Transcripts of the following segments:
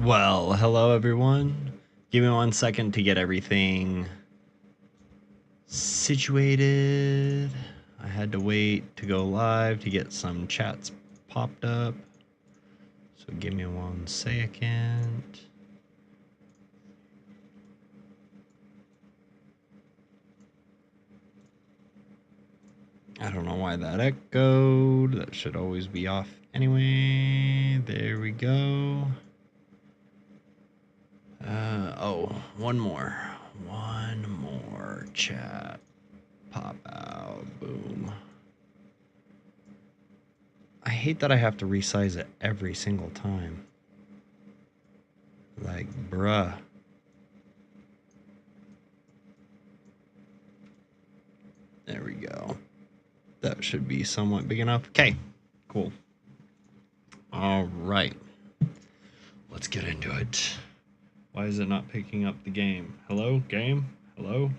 Well, hello everyone. Give me 1 second to get everything situated. I had to wait to go live to get some chats popped up. So give me 1 second. I don't know why that echoed. That should always be off anyway. There we go. One more. One more chat. Pop out. Boom. I hate that I have to resize it every single time. Like, bruh. There we go. That should be somewhat big enough. Okay, cool. All right. Let's get into it. Why is it not picking up the game? Hello, game? Hello?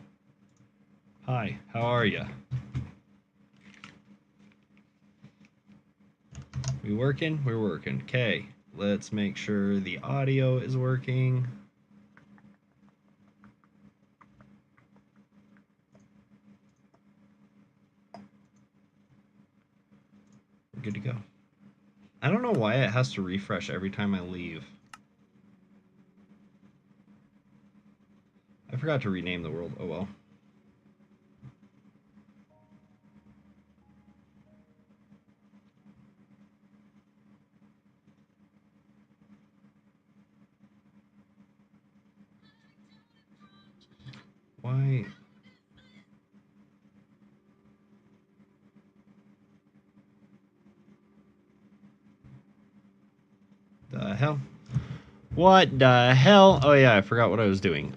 Hi, how are ya? We working? We're working. Okay, let's make sure the audio is working. We're good to go. I don't know why it has to refresh every time I leave. I forgot to rename the world. Oh well. Why? The hell? What the hell? Oh yeah, I forgot what I was doing.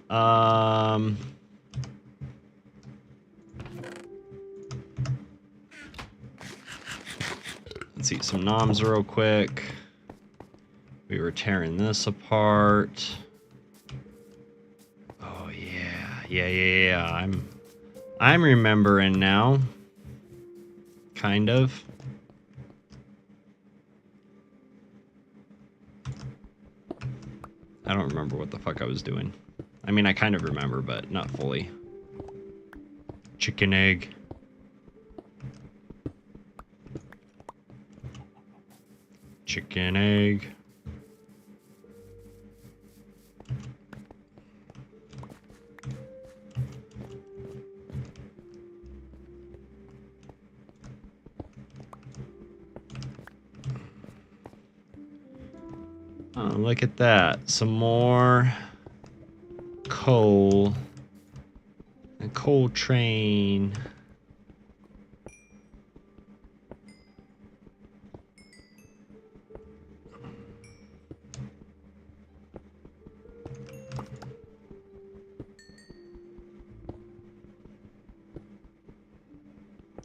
Let's eat some noms real quick. We were tearing this apart. Oh yeah. I'm remembering now. Kind of. I don't remember what the fuck I was doing. I mean, I kind of remember, but not fully. Chicken egg. Chicken egg. Oh, look at that. Some more coal. A coal train.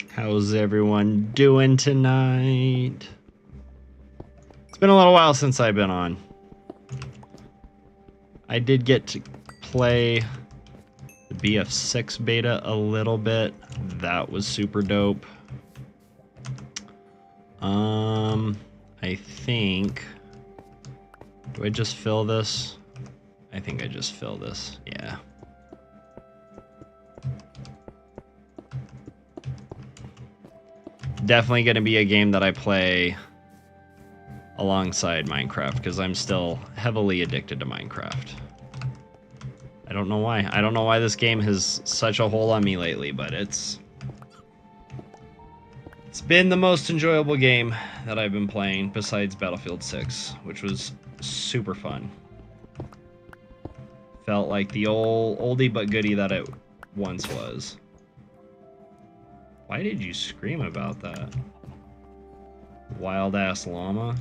How's everyone doing tonight? It's been a little while since I've been on. I did get to play the BF6 beta a little bit. That was super dope. I think... Do I just fill this? I think I just fill this. Yeah. Definitely going to be a game that I play alongside Minecraft because I'm still heavily addicted to Minecraft. I don't know why. I don't know why this game has such a hold on me lately, but it's been the most enjoyable game that I've been playing besides Battlefield 6, which was super fun. Felt like the oldie but goodie that it once was. Why did you scream about that? Wild ass llama.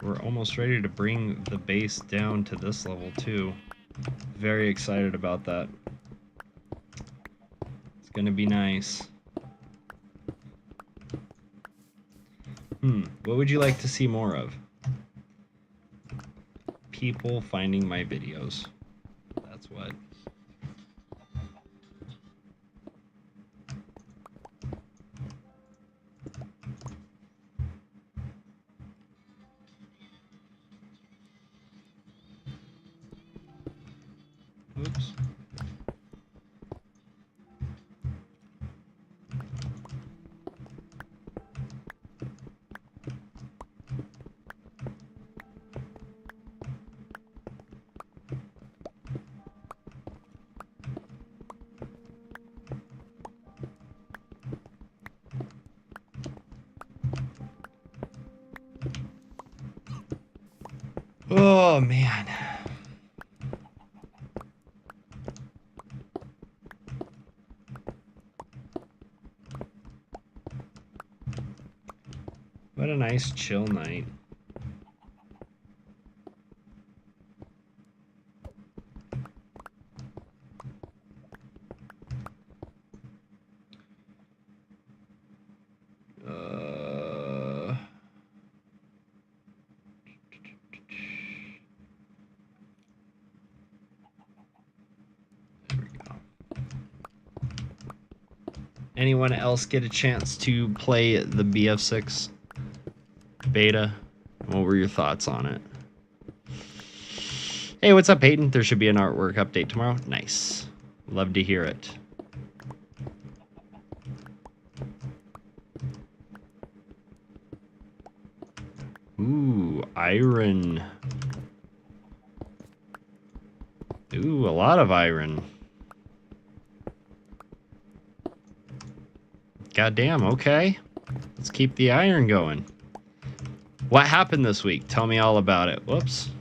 we're almost ready to bring the base down to this level too. Very excited about that. It's gonna be nice. What would you like to see more of? People finding my videos. That's what. Oops. Oh man. What a nice chill night. Anyone else get a chance to play the BF6 beta? What were your thoughts on it? Hey, what's up, Peyton? There should be an artwork update tomorrow. Nice. Love to hear it. Ooh, iron. Ooh, a lot of iron. Goddamn, okay. Let's keep the iron going. What happened this week? Tell me all about it. Whoops.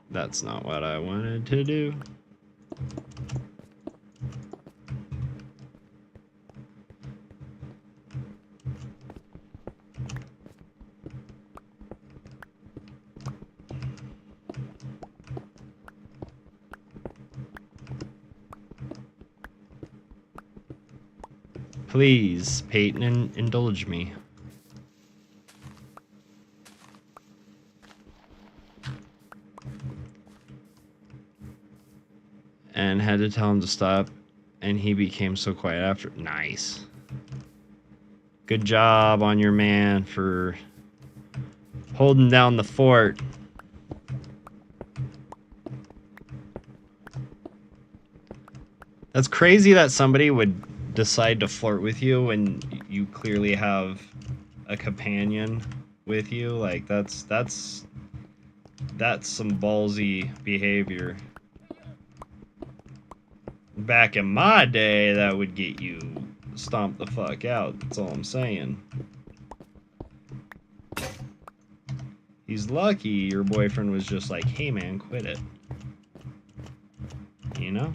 That's not what I wanted to do. Please, Peyton, indulge me. And had to tell him to stop, and he became so quiet after. Nice. Good job on your man for holding down the fort. That's crazy that somebody would decide to flirt with you when you clearly have a companion with you. Like that's some ballsy behavior. Back in my day, that would get you stomped the fuck out. That's all I'm saying. He's lucky your boyfriend was just like, hey man, quit it. You know?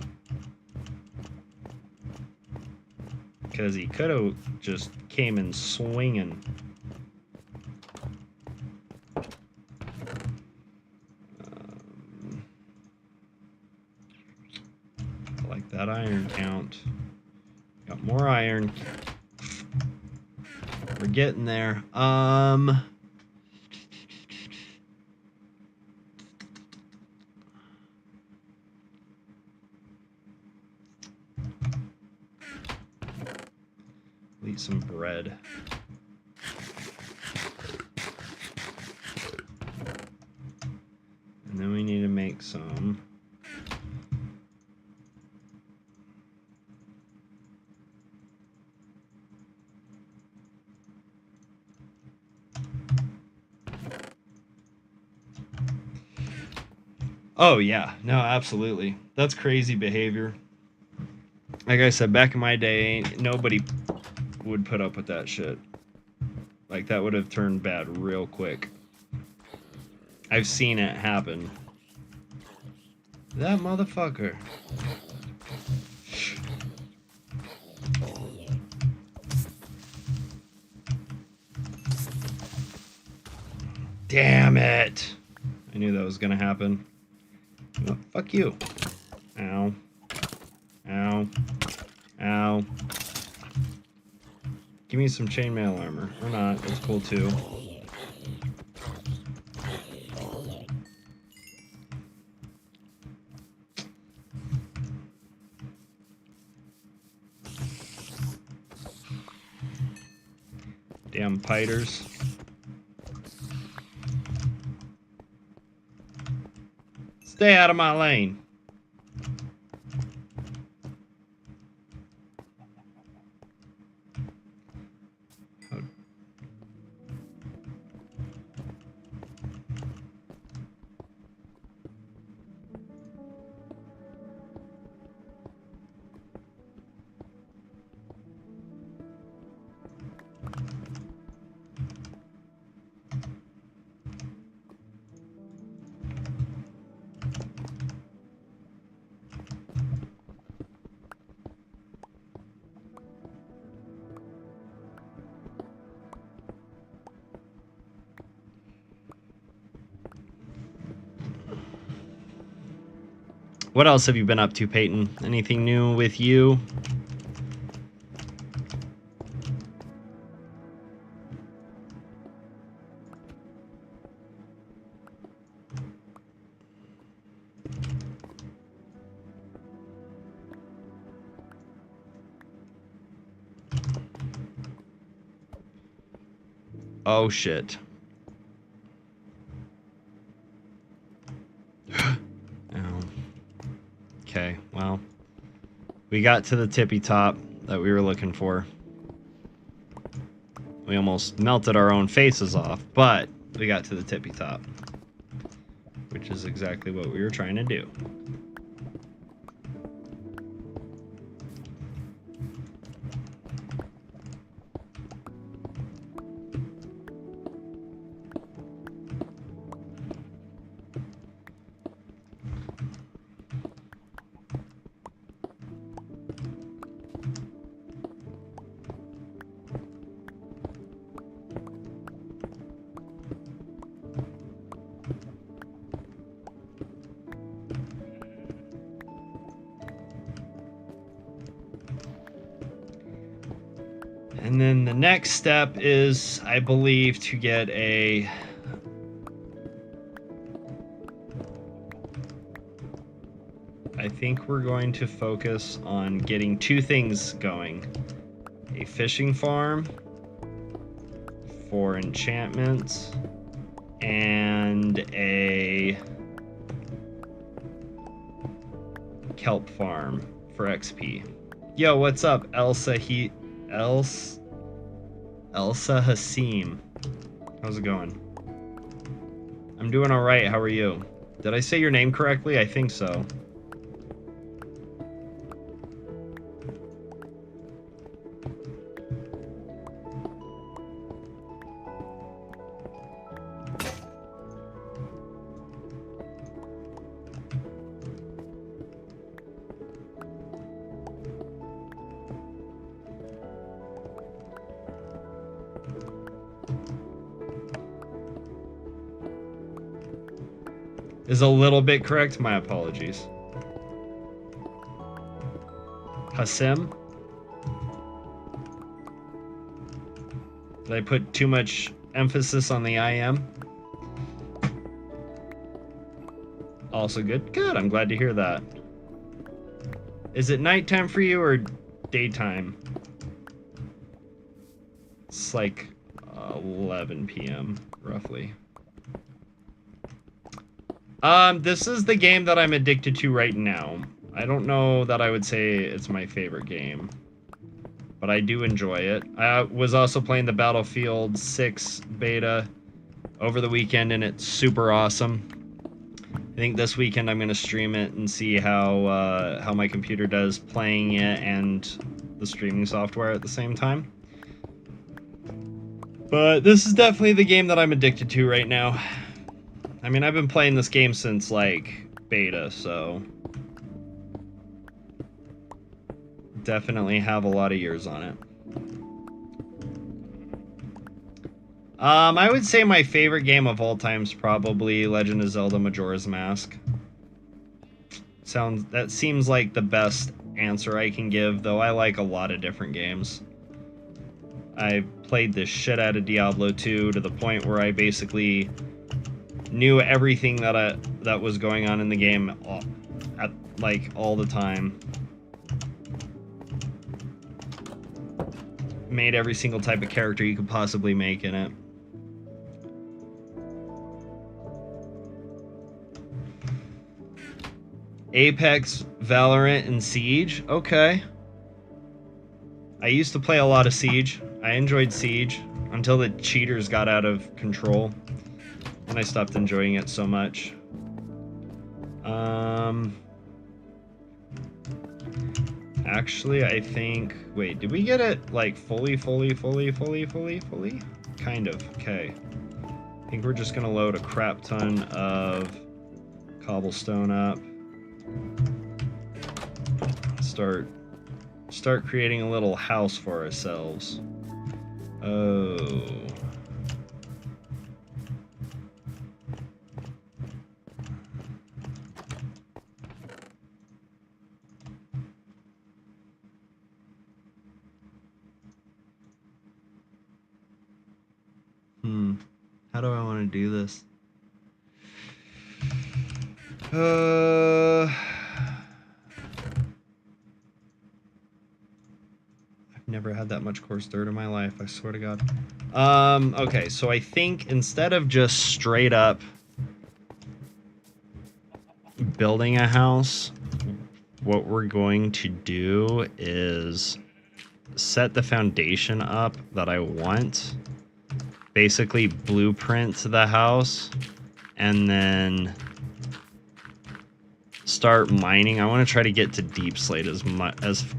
Because he could have just came in swinging. I like that iron count. Got more iron. We're getting there. Eat some bread. And then we need to make some. Oh yeah, no, absolutely. That's crazy behavior. Like I said, back in my day, nobody would put up with that shit. Like, that would have turned bad real quick. I've seen it happen. That motherfucker. Damn it! I knew that was gonna happen. Oh, fuck you. Ow. Ow. Ow. Give me some chainmail armor. Or not, that's cool too. Damn piters. Stay out of my lane. What else have you been up to, Peyton? Anything new with you? Oh, shit. Ow. Okay, well. We got to the tippy top that we were looking for. We almost melted our own faces off, but we got to the tippy top. Which is exactly what we were trying to do. And then the next step is, I believe, to get a... I think we're going to focus on getting two things going. A fishing farm for enchantments and a kelp farm for XP. Yo, what's up, Elsa Hasim? How's it going? I'm doing all right. How are you? Did I say your name correctly? I think so. Is a little bit correct. My apologies. Hasim? Did I put too much emphasis on the IM? Also good. Good, I'm glad to hear that. Is it nighttime for you or daytime? It's like 11 p.m. roughly. This is the game that I'm addicted to right now. I don't know that I would say it's my favorite game, but I do enjoy it. I was also playing the Battlefield 6 beta over the weekend, and it's super awesome. I think this weekend I'm going to stream it and see how my computer does playing it and the streaming software at the same time. But this is definitely the game that I'm addicted to right now. I mean, I've been playing this game since, like, beta, so... definitely have a lot of years on it. I would say my favorite game of all time is probably Legend of Zelda Majora's Mask. That seems like the best answer I can give, though I like a lot of different games. I played the shit out of Diablo 2 to the point where I basically knew everything that was going on in the game all the time. Made every single type of character you could possibly make in it. Apex, Valorant, and Siege. Okay. I used to play a lot of Siege. I enjoyed Siege until the cheaters got out of control. And I stopped enjoying it so much. Actually, I think... Wait, did we get it, like, fully? Kind of. Okay. I think we're just gonna load a crap ton of cobblestone up. Start creating a little house for ourselves. Oh. How do I want to do this? I've never had that much coarse dirt in my life, I swear to God. Okay, so I think instead of just straight up building a house, what we're going to do is set the foundation up that I want. Basically blueprint the house and then start mining. I want to try to get to deep slate as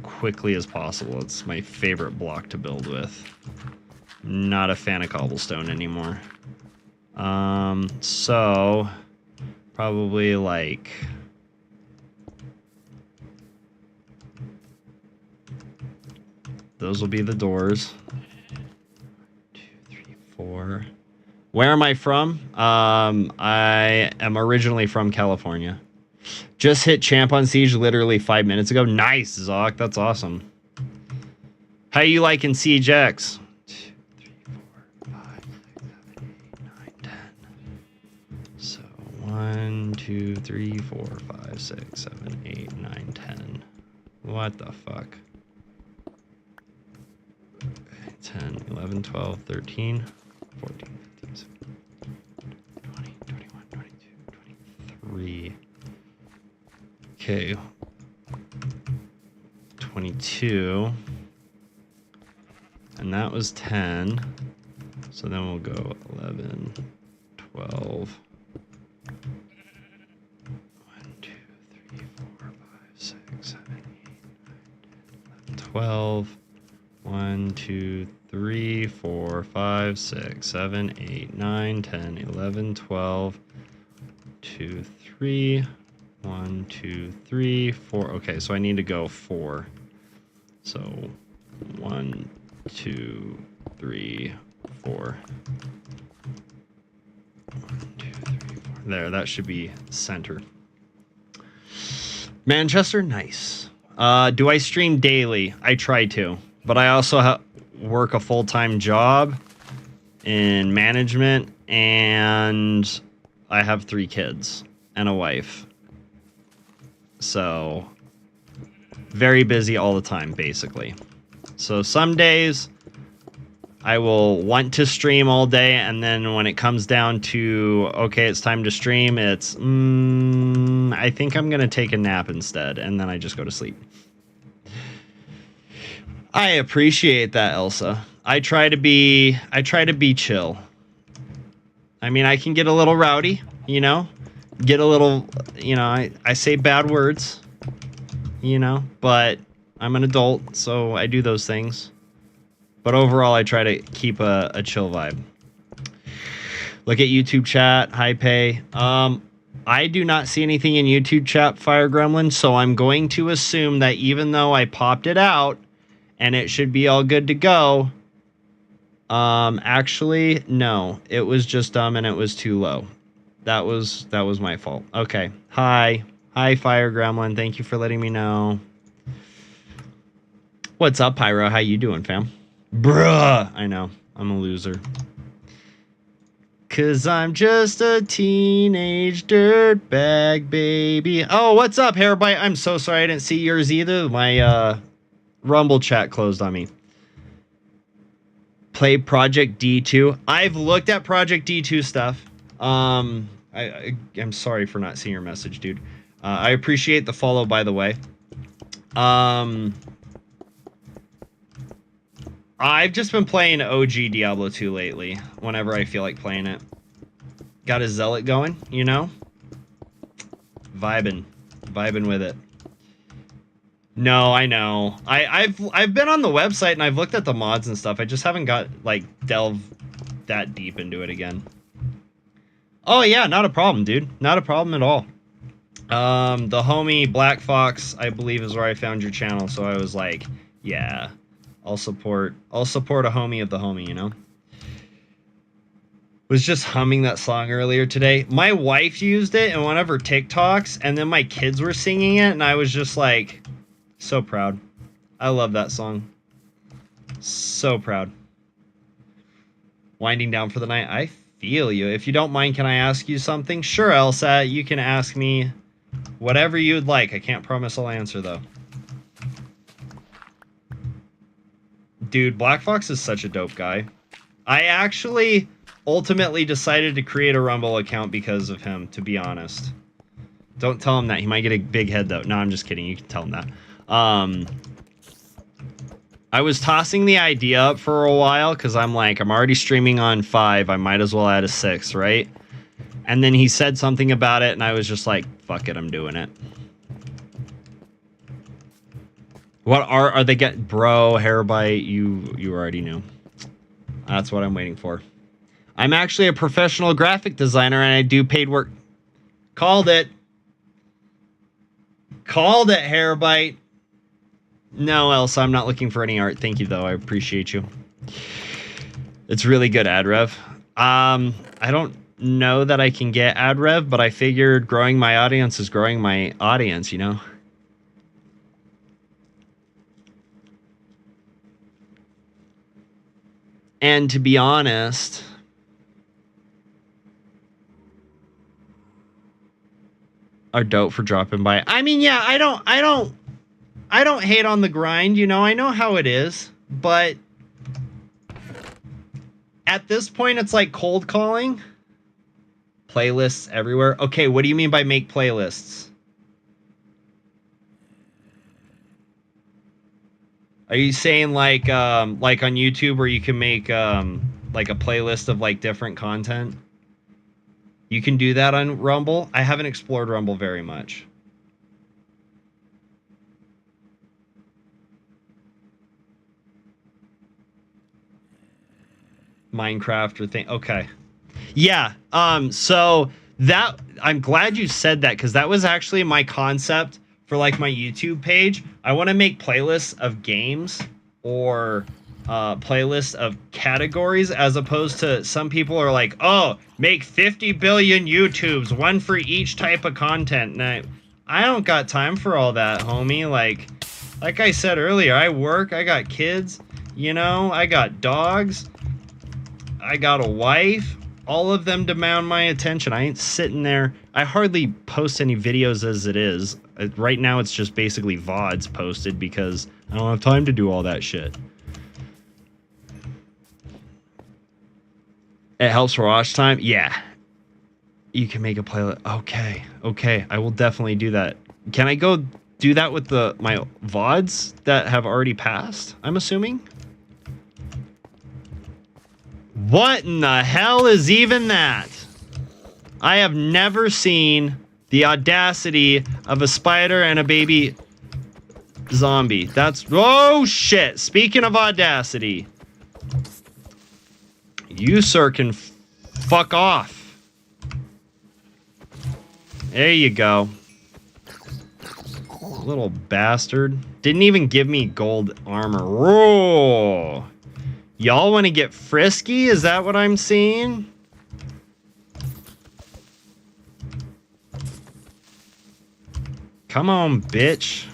quickly as possible. It's my favorite block to build with. Not a fan of cobblestone anymore. So probably like those will be the doors. 2, 3, 4. Where am I from? I am originally from California. Just hit champ on Siege literally 5 minutes ago. Nice, Zoc. That's awesome. How you liking Siege X? 2, 3, 4, 5, 6, 7, 8, 9, 10. So 1, 2, 3, 4, 5, 6, 7, 8, 9, 10. What the fuck? 10, 11, 12, 13, 14, 15, 16, 20, 21, 22, 23. Okay. 22. And that was 10. So then we'll go 11, 12. 1, 2, 3, 4, 5, 6, 7, 8, 9, 10, 11, 12. 1, 2, 3, 4, 5, 6, 7, 8, 9, 10, 11, 12. 2, 3. 1, 2, 3, 4. Okay, so I need to go 4. So 1, 2, 3, 4. 1, 2, 3, 4. There, that should be center. Manchester, nice. Do I stream daily? I try to, but I also work a full-time job in management, and I have 3 kids and a wife. So, very busy all the time, basically. So some days I will want to stream all day, and then when it comes down to, okay, it's time to stream, it's, I think I'm going to take a nap instead, and then I just go to sleep. I appreciate that, Elsa. I try to be chill. I mean, I can get a little rowdy, you know? Get a little, you know, I say bad words, you know, but I'm an adult, so I do those things. But overall, I try to keep a chill vibe. Look at YouTube chat. Hi, Pay. I do not see anything in YouTube chat, Fire Gremlin, so I'm going to assume that even though I popped it out and it should be all good to go, Actually, no. It was just dumb and it was too low. That was my fault. Okay. Hi. Hi, Fire Gremlin. Thank you for letting me know. What's up, Pyro? How you doing, fam? Bruh. I know. I'm a loser. 'Cause I'm just a teenage dirtbag baby. Oh, what's up, Hairbite? I'm so sorry I didn't see yours either. My Rumble chat closed on me. Play Project D2. I've looked at Project D2 stuff. I'm sorry for not seeing your message, dude. I appreciate the follow, by the way. I've just been playing OG Diablo 2 lately, whenever I feel like playing it. Got a zealot going, you know? Vibing with it. No, I know. I've been on the website and I've looked at the mods and stuff. I just haven't got like delved that deep into it again. Oh yeah, not a problem, dude. Not a problem at all. The homie Black Fox, I believe, is where I found your channel, so I was like, yeah, I'll support a homie of the homie, you know? Was just humming that song earlier today. My wife used it in one of her TikToks, and then my kids were singing it, and I was just like, so proud. I love that song. So proud. Winding down for the night. I feel you. If you don't mind, can I ask you something? Sure, Elsa. You can ask me whatever you'd like. I can't promise I'll answer, though. Dude, Black Fox is such a dope guy. I actually ultimately decided to create a Rumble account because of him, to be honest. Don't tell him that. He might get a big head, though. No, I'm just kidding. You can tell him that. I was tossing the idea up for a while because I'm like, I'm already streaming on 5. I might as well add a 6, right? And then he said something about it, and I was just like, fuck it, I'm doing it. What are they get? Bro, Hairbite, you already knew. That's what I'm waiting for. I'm actually a professional graphic designer, and I do paid work. Called it. Called it, Hairbite. No, Elsa, I'm not looking for any art. Thank you, though. I appreciate you. It's really good, AdRev. I don't know that I can get AdRev, but I figured growing my audience is growing my audience, you know? And to be honest, are dope for dropping by. I mean, yeah, I don't hate on the grind, you know. I know how it is, but at this point it's like cold calling. Playlists everywhere. Okay, what do you mean by make playlists? Are you saying like on YouTube where you can make like a playlist of like different content? You can do that on Rumble. I haven't explored Rumble very much. Minecraft or thing. Okay. Yeah. So that I'm glad you said that because that was actually my concept for like my YouTube page. I want to make playlists of games or playlists of categories, as opposed to some people are like, oh, make 50 billion YouTubes, one for each type of content. And I don't got time for all that, homie. Like I said earlier, I work, I got kids, you know, I got dogs, I got a wife. All of them demand my attention. I ain't sitting there. I hardly post any videos as it is. Right now, it's just basically VODs posted because I don't have time to do all that shit. It helps for watch time? Yeah. You can make a playlist. Okay. I will definitely do that. Can I go do that with my VODs that have already passed, I'm assuming? What in the hell is even that? I have never seen the audacity of a spider and a baby zombie. That's... Oh, shit. Speaking of audacity. You, sir, can fuck off. There you go. Little bastard. Didn't even give me gold armor. Whoa. Y'all want to get frisky? Is that what I'm seeing? Come on, bitch.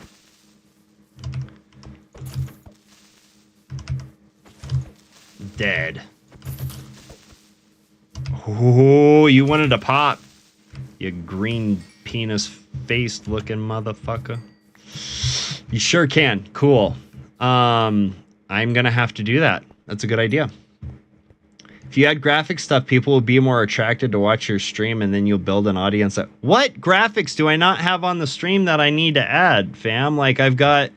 Dead. Oh, you wanted to pop. You green penis-faced looking motherfucker. You sure can. Cool. I'm gonna have to do that. That's a good idea. If you add graphic stuff, people will be more attracted to watch your stream, and then you'll build an audience. What graphics do I not have on the stream that I need to add, fam? Like I've got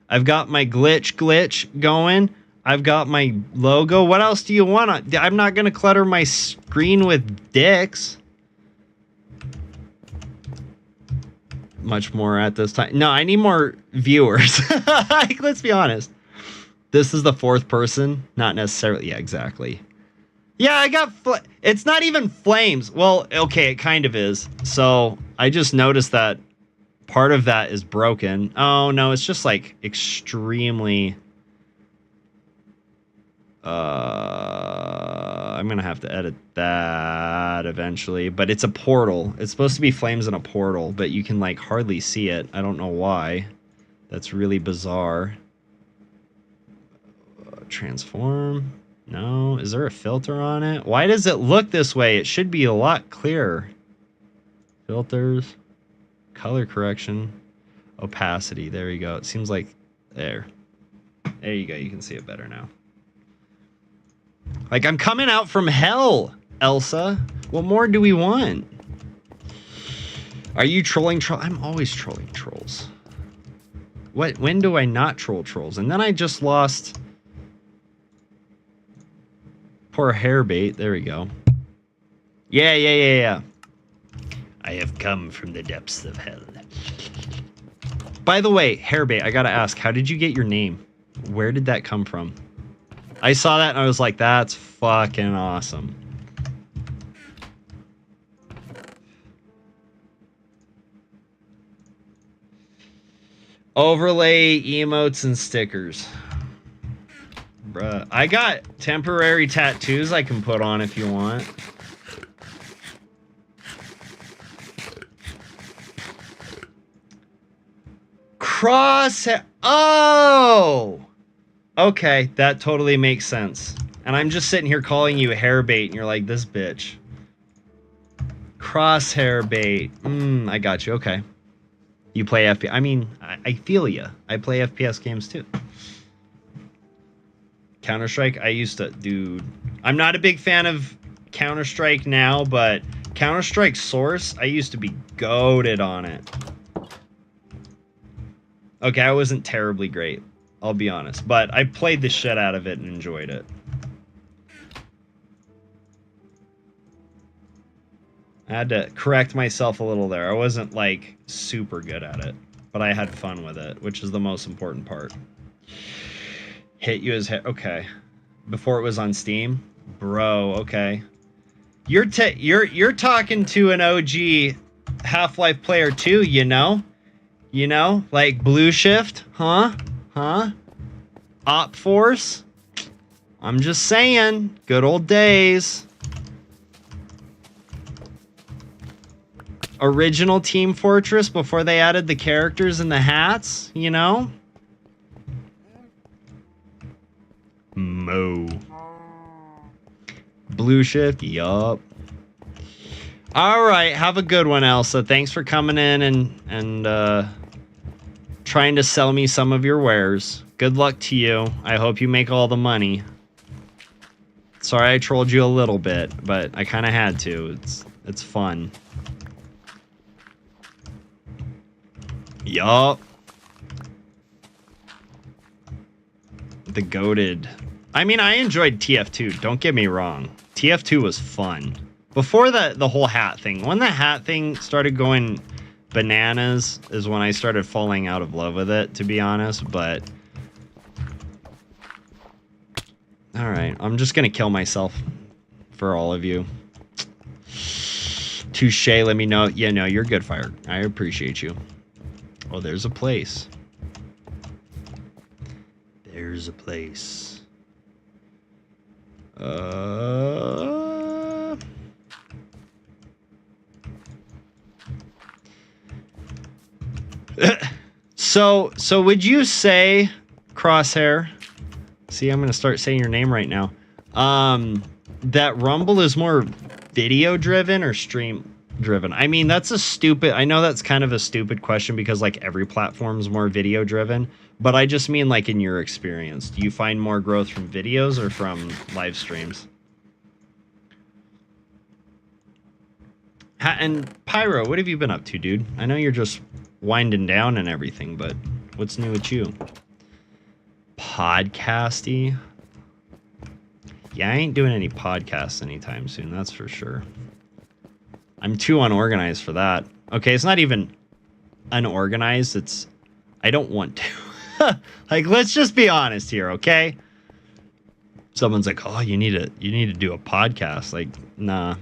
my glitch going. I've got my logo. What else do you want? I'm not gonna clutter my screen with dicks. Much more at this time. No, I need more viewers. Like, let's be honest. This is the fourth person. Not necessarily. Yeah, exactly. Yeah, I got... It's not even flames. Well, okay, it kind of is. So, I just noticed that part of that is broken. Oh, no, it's just, like, extremely... I'm going to have to edit that eventually. But it's a portal. It's supposed to be flames in a portal, but you can, like, hardly see it. I don't know why. That's really bizarre. Transform... No, is there a filter on it? Why does it look this way? It should be a lot clearer. Filters, color correction, opacity. There you go. It seems like there. There you go. You can see it better now. Like I'm coming out from hell, Elsa. What more do we want? Are you trolling troll? I'm always trolling trolls. What? When do I not troll trolls? And then I just lost... Poor Hairbait. There we go. Yeah. I have come from the depths of hell. By the way, Hairbait, I gotta ask, how did you get your name? Where did that come from? I saw that and I was like, that's fucking awesome. Overlay emotes and stickers. Bruh, I got temporary tattoos I can put on if you want. Crosshair. Oh! Okay, that totally makes sense. And I'm just sitting here calling you Hairbait, and you're like, this bitch. Crosshair bait. I got you. Okay. You play FPS. I mean, I feel ya. I play FPS games too. Counter-Strike, I used to... Dude, I'm not a big fan of Counter-Strike now, but Counter-Strike Source, I used to be goated on it. Okay, I wasn't terribly great, I'll be honest, but I played the shit out of it and enjoyed it. I had to correct myself a little there. I wasn't, like, super good at it, but I had fun with it, which is the most important part. Hit you as okay. Before it was on Steam, bro. Okay, you're talking to an OG Half-Life player too. You know, like Blue Shift, huh? Op Force. I'm just saying, good old days. Original Team Fortress before they added the characters and the hats. You know. Mo. Blue Shift, yup. Alright, have a good one, Elsa. Thanks for coming in and trying to sell me some of your wares. Good luck to you. I hope you make all the money. Sorry I trolled you a little bit, but I kind of had to. It's fun. Yup. The goated. I mean, I enjoyed TF2. Don't get me wrong. TF2 was fun. Before the whole hat thing. When the hat thing started going bananas is when I started falling out of love with it, to be honest. But... Alright, I'm just gonna kill myself for all of you. Touche, let me know. Yeah, no, you're good, Fire. I appreciate you. Oh, there's a place. There's a place. So would you say, Crosshair? See, I'm gonna start saying your name right now. That Rumble is more video driven or stream driven? I mean, that's a stupid. I know that's kind of a stupid question because like every platform's more video driven. But I just mean like in your experience, do you find more growth from videos or from live streams? And Pyro, what have you been up to, dude? I know you're just winding down and everything, but what's new with you? Podcasty? Yeah, I ain't doing any podcasts anytime soon, that's for sure. I'm too unorganized for that. Okay, it's not even unorganized, it's I don't want to. Like, let's just be honest here, okay? Someone's like, "Oh, you need to do a podcast." Like, nah.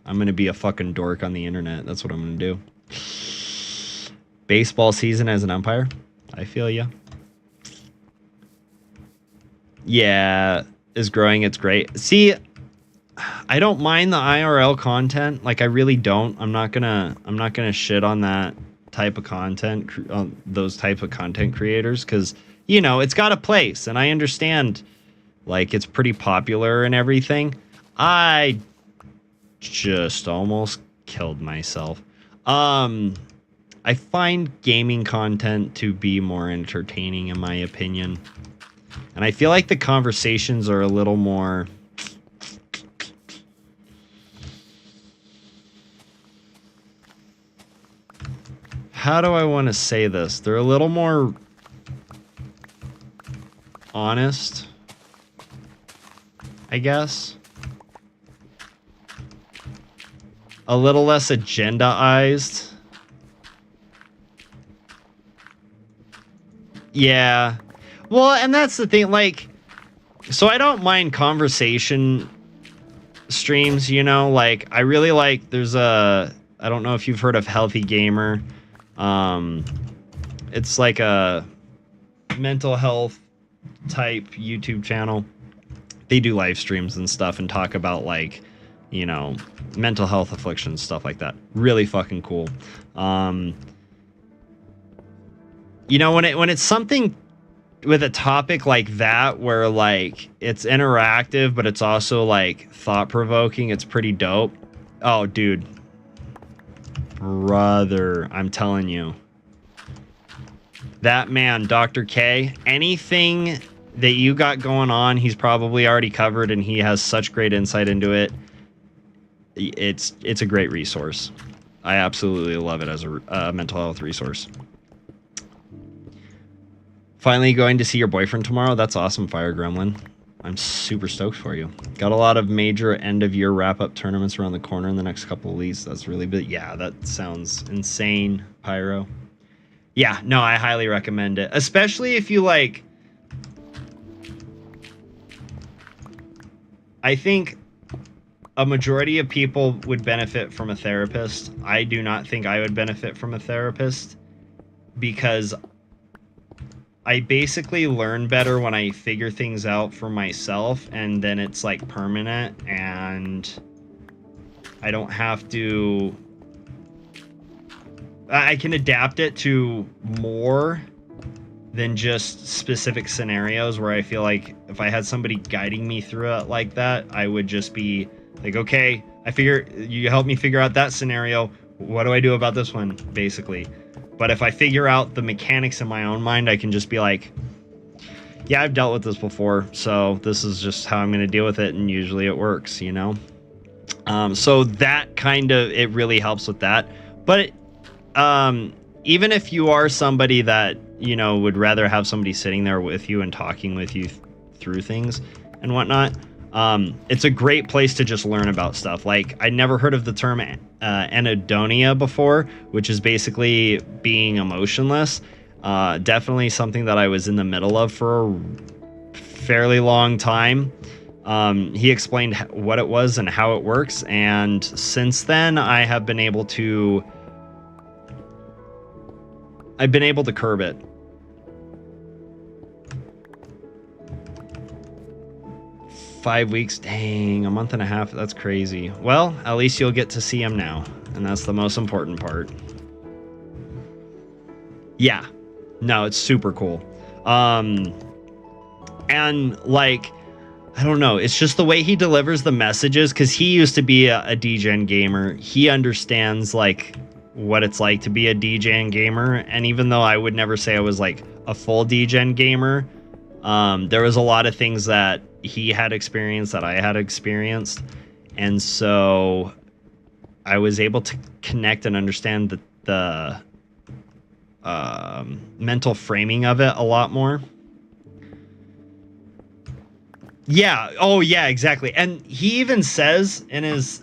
I'm gonna be a fucking dork on the internet. That's what I'm gonna do. Baseball season as an umpire? I feel ya. Yeah, is growing. It's great. See, I don't mind the IRL content. Like, I really don't. I'm not gonna shit on that type of content, those type of content creators, because you know it's got a place, and I understand. Like, it's pretty popular and everything. I just almost killed myself. I find gaming content to be more entertaining, in my opinion. And I feel like the conversations are a little more... How do I want to say this? They're a little more honest, I guess. A little less agendaized. Yeah. Well, and that's the thing, like, so I don't mind conversation streams, you know, like, I really like, there's a, I don't know if you've heard of Healthy Gamer. It's like a mental health type YouTube channel. They do live streams and stuff and talk about, like, you know, mental health afflictions, stuff like that. Really fucking cool. You know, when it's something with a topic like that where like it's interactive but it's also like thought-provoking, it's pretty dope. Oh, dude. Brother, I'm telling you. That man, Dr. K, anything that you got going on, he's probably already covered, and he has such great insight into it. It's a great resource. I absolutely love it as a mental health resource. Finally going to see your boyfriend tomorrow. That's awesome, Fire Gremlin. I'm super stoked for you. Got a lot of major end-of-year wrap-up tournaments around the corner in the next couple of weeks. That's really big. Yeah, that sounds insane, Pyro. Yeah, no, I highly recommend it. Especially if you, like... I think a majority of people would benefit from a therapist. I do not think I would benefit from a therapist because I basically learn better when I figure things out for myself, and then it's like permanent, and I don't have to... I can adapt it to more than just specific scenarios where I feel like if I had somebody guiding me through it like that, I would just be like, okay, you help me figure out that scenario. What do I do about this one, basically? But if I figure out the mechanics in my own mind, I can just be like, yeah, I've dealt with this before, so this is just how I'm going to deal with it, and usually it works, you know? So that kind of, it really helps with that. But even if you are somebody that, you know, would rather have somebody sitting there with you and talking with you through things and whatnot, it's a great place to just learn about stuff. Like, I never heard of the term anhedonia before, which is basically being emotionless. Definitely something that I was in the middle of for a fairly long time. He explained what it was and how it works, and since then I have been able to curb it. 5 weeks. Dang, a month and a half. That's crazy. Well, at least you'll get to see him now. And that's the most important part. Yeah. No, it's super cool. And like, I don't know. It's just the way he delivers the messages, because he used to be a DGen gamer. He understands like what it's like to be a DGen gamer. And even though I would never say I was like a full DGen gamer, there was a lot of things that he had experienced that I had experienced. And so I was able to connect and understand the mental framing of it a lot more. Yeah. Oh, yeah, exactly. And he even says in his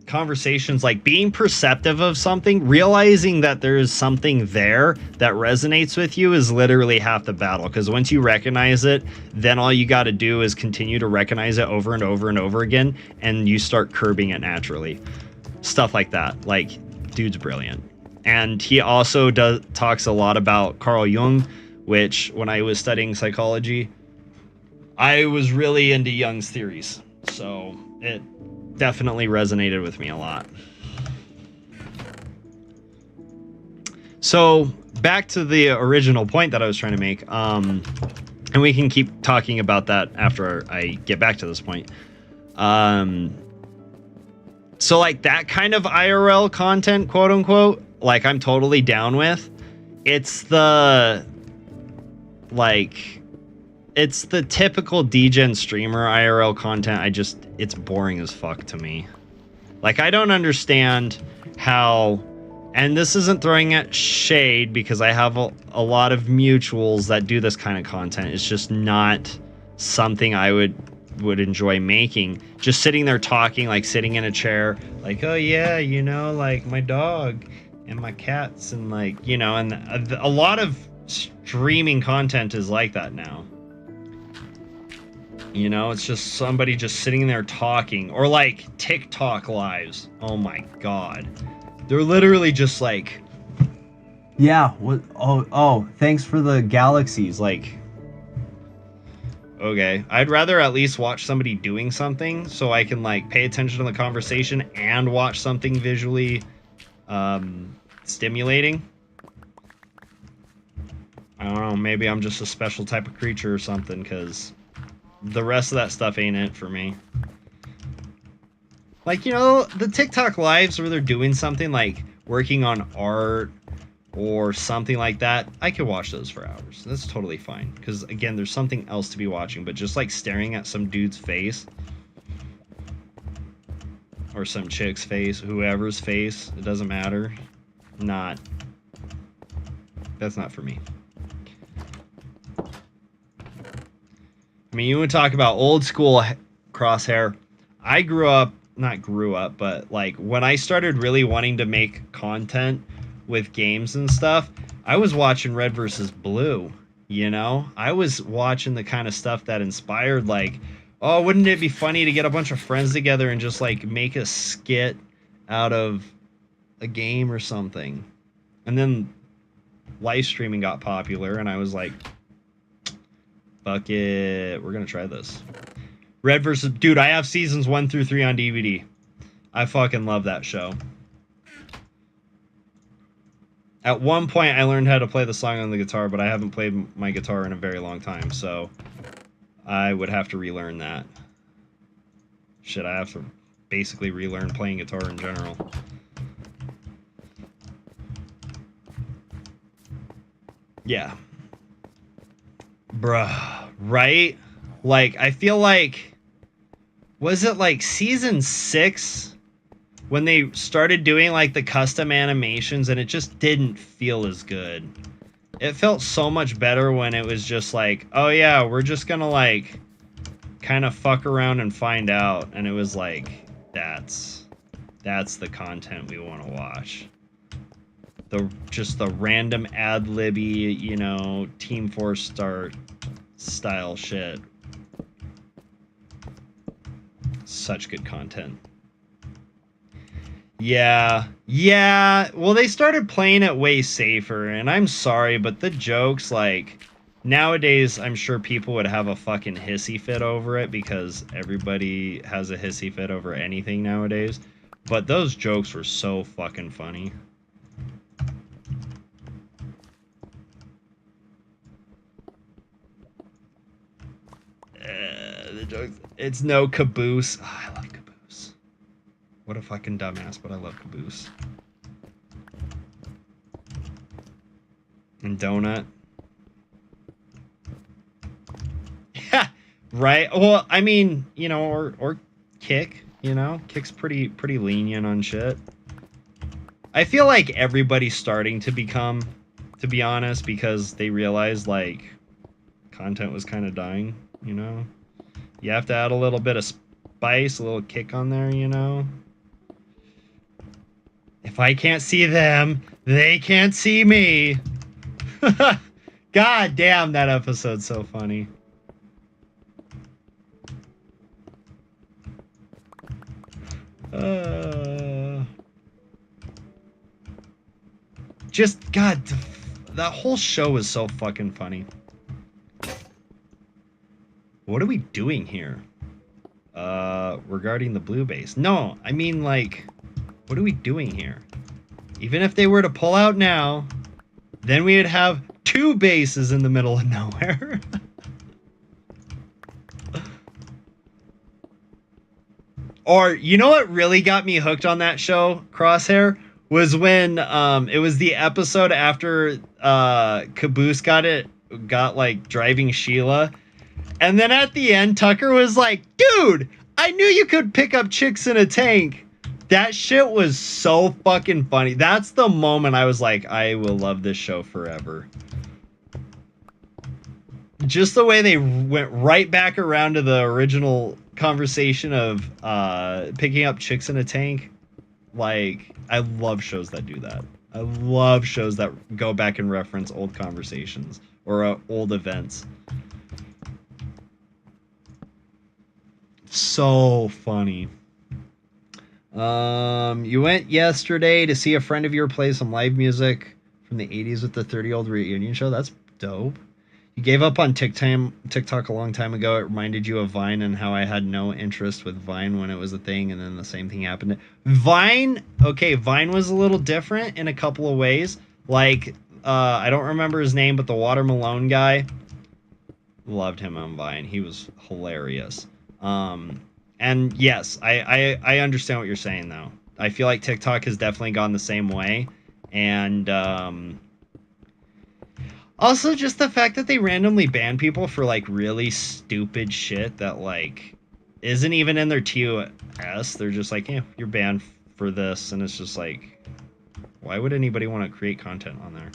conversations, like, being perceptive of something, realizing that there is something there that resonates with you is literally half the battle. Because once you recognize it, then all you got to do is continue to recognize it over and over and over again, and you start curbing it naturally. Stuff like that. Like, dude's brilliant. And he also talks a lot about Carl Jung, which when I was studying psychology, I was really into Jung's theories. So it definitely resonated with me a lot. So back to the original point that I was trying to make, and we can keep talking about that after I get back to this point. So like that kind of IRL content, quote unquote, like I'm totally down with. It's the typical DGen streamer IRL content. It's boring as fuck to me. Like, I don't understand how, and this isn't throwing at shade because I have a lot of mutuals that do this kind of content. It's just not something I would enjoy making. Just sitting there talking, like sitting in a chair, like, oh yeah, you know, like my dog and my cats, and like, you know, and a lot of streaming content is like that now. You know, it's just somebody just sitting there talking, or like TikTok lives. Oh my god, they're literally just like, yeah, what? Oh, thanks for the galaxies. Like, okay, I'd rather at least watch somebody doing something so I can like pay attention to the conversation and watch something visually stimulating. I don't know, maybe I'm just a special type of creature or something, because the rest of that stuff ain't it for me. Like, you know, the TikTok lives where they're doing something like working on art or something like that, I could watch those for hours. That's totally fine. Because, again, there's something else to be watching. But just like staring at some dude's face, or some chick's face, whoever's face, it doesn't matter. That's not for me. I mean, you would talk about old school Crosshair. I not grew up, but like when I started really wanting to make content with games and stuff, I was watching Red vs. Blue, you know? I was watching the kind of stuff that inspired, like, oh, wouldn't it be funny to get a bunch of friends together and just like make a skit out of a game or something? And then live streaming got popular, and I was like, fuck it, we're gonna try this. Red vs. Dude, I have seasons 1 through 3 on DVD. I fucking love that show. At one point, I learned how to play the song on the guitar, but I haven't played my guitar in a very long time, so I would have to relearn that. Shit, I have to basically relearn playing guitar in general. Yeah. Bruh, right? Like, I feel like, was it like season 6 when they started doing like the custom animations, and it just didn't feel as good. It felt so much better when it was just like, oh yeah, we're just gonna like kind of fuck around and find out. And it was like, that's the content we want to watch. Just the random ad-libby, you know, Team Force Start style shit. Such good content. Yeah. Well, they started playing it way safer, and I'm sorry, but the jokes, like, Nowadays, I'm sure people would have a fucking hissy fit over it because everybody has a hissy fit over anything nowadays. But those jokes were so fucking funny. The jokes. It's no Caboose. Oh, I love Caboose. What a fucking dumbass, but I love Caboose. And Donut. Right? Well, I mean, you know, or Kick, you know? Kick's pretty lenient on shit. I feel like everybody's starting to become, to be honest, because they realize, like, content was kind of dying, you know? You have to add a little bit of spice, a little kick on there, you know? If I can't see them, they can't see me. God damn, that episode's so funny. Just, God, that whole show is so fucking funny. What are we doing here? Regarding the blue base. No, I mean, like, what are we doing here? Even if they were to pull out now, then we would have 2 bases in the middle of nowhere. Or, you know what really got me hooked on that show, Crosshair? Was when it was the episode after Caboose got like driving Sheila. And then at the end, Tucker was like, dude, I knew you could pick up chicks in a tank. That shit was so fucking funny. That's the moment I was like, I will love this show forever. Just the way they went right back around to the original conversation of picking up chicks in a tank. Like, I love shows that do that. I love shows that go back and reference old conversations or old events. So funny. You went yesterday to see a friend of yours play some live music from the 80s with the 30-year-old reunion show. That's dope. You gave up on TikTok a long time ago. It reminded you of Vine and how I had no interest with Vine when it was a thing, and then the same thing happened. Vine, okay, Vine was a little different in a couple of ways. Like, I don't remember his name, but the Water Malone guy, loved him on Vine. He was hilarious. And yes, I understand what you're saying, though. I feel like TikTok has definitely gone the same way. And, also, just the fact that they randomly ban people for, like, really stupid shit that, like, isn't even in their TOS. They're just like, yeah, you're banned for this. And it's just like, why would anybody want to create content on there?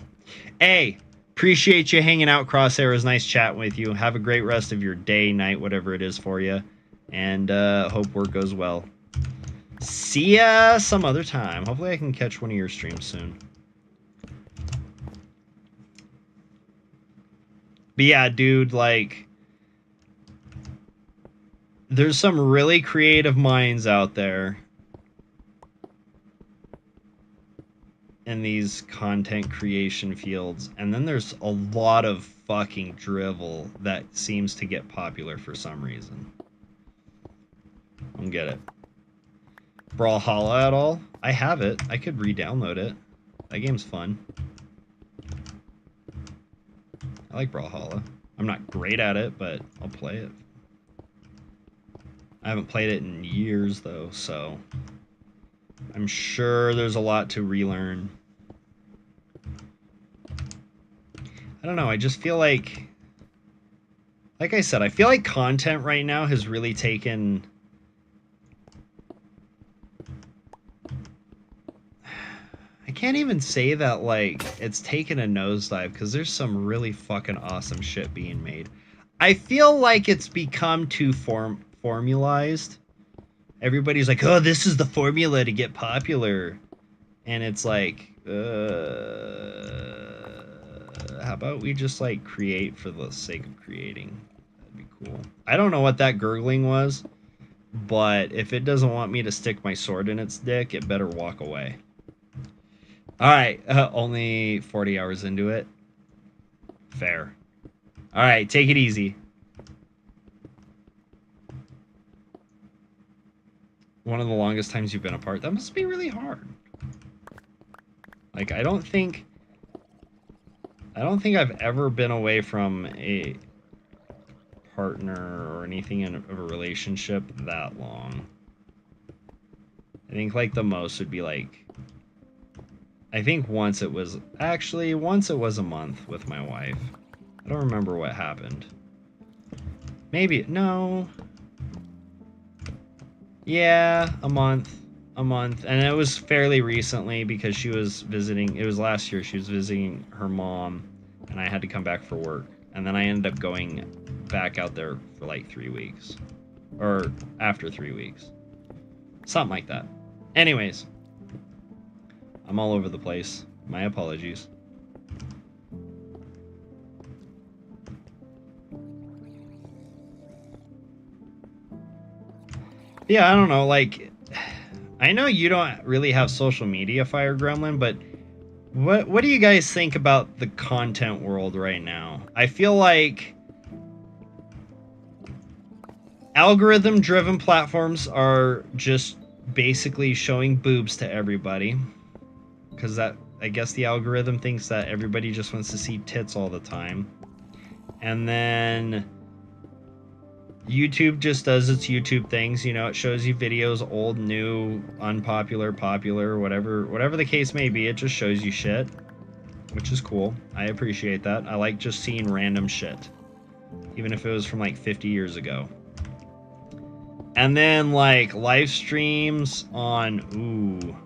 Hey, appreciate you hanging out, Crosshair. It was nice chatting with you. Have a great rest of your day, night, whatever it is for you. And hope work goes well. See ya some other time. Hopefully I can catch one of your streams soon. But yeah, dude, like, there's some really creative minds out there in these content creation fields, and then there's a lot of fucking drivel that seems to get popular for some reason. I don't get it. Brawlhalla at all? I have it. I could re-download it. That game's fun. I like Brawlhalla. I'm not great at it, but I'll play it. I haven't played it in years, though, so I'm sure there's a lot to relearn. I don't know, I just feel like I said, I feel like content right now has really taken... I can't even say that, like, it's taken a nosedive, because there's some really fucking awesome shit being made. I feel like it's become too formalized. Everybody's like, oh, this is the formula to get popular. And it's like, how about we just, like, create for the sake of creating? That'd be cool. I don't know what that gurgling was, but if it doesn't want me to stick my sword in its dick, it better walk away. All right, only 40 hours into it. Fair. All right, take it easy. One of the longest times you've been apart. That must be really hard. Like, I don't think I've ever been away from a partner or anything in a relationship that long. I think like the most would be like, I think once it was a month with my wife. I don't remember what happened. Maybe, no. Yeah, a month. And it was fairly recently because she was visiting, it was last year, she was visiting her mom, and I had to come back for work. And then I ended up going back out there for like 3 weeks. Or after 3 weeks. Something like that. Anyways. I'm all over the place. My apologies. Yeah, I don't know, like, I know you don't really have social media, Fire Gremlin, but what do you guys think about the content world right now? I feel like algorithm-driven platforms are just basically showing boobs to everybody, because that, I guess the algorithm thinks that everybody just wants to see tits all the time. And then YouTube just does its YouTube things, you know, it shows you videos, old, new, unpopular, popular, whatever the case may be, it just shows you shit, which is cool. I appreciate that. I like just seeing random shit, even if it was from like 50 years ago. And then like live streams on, ooh.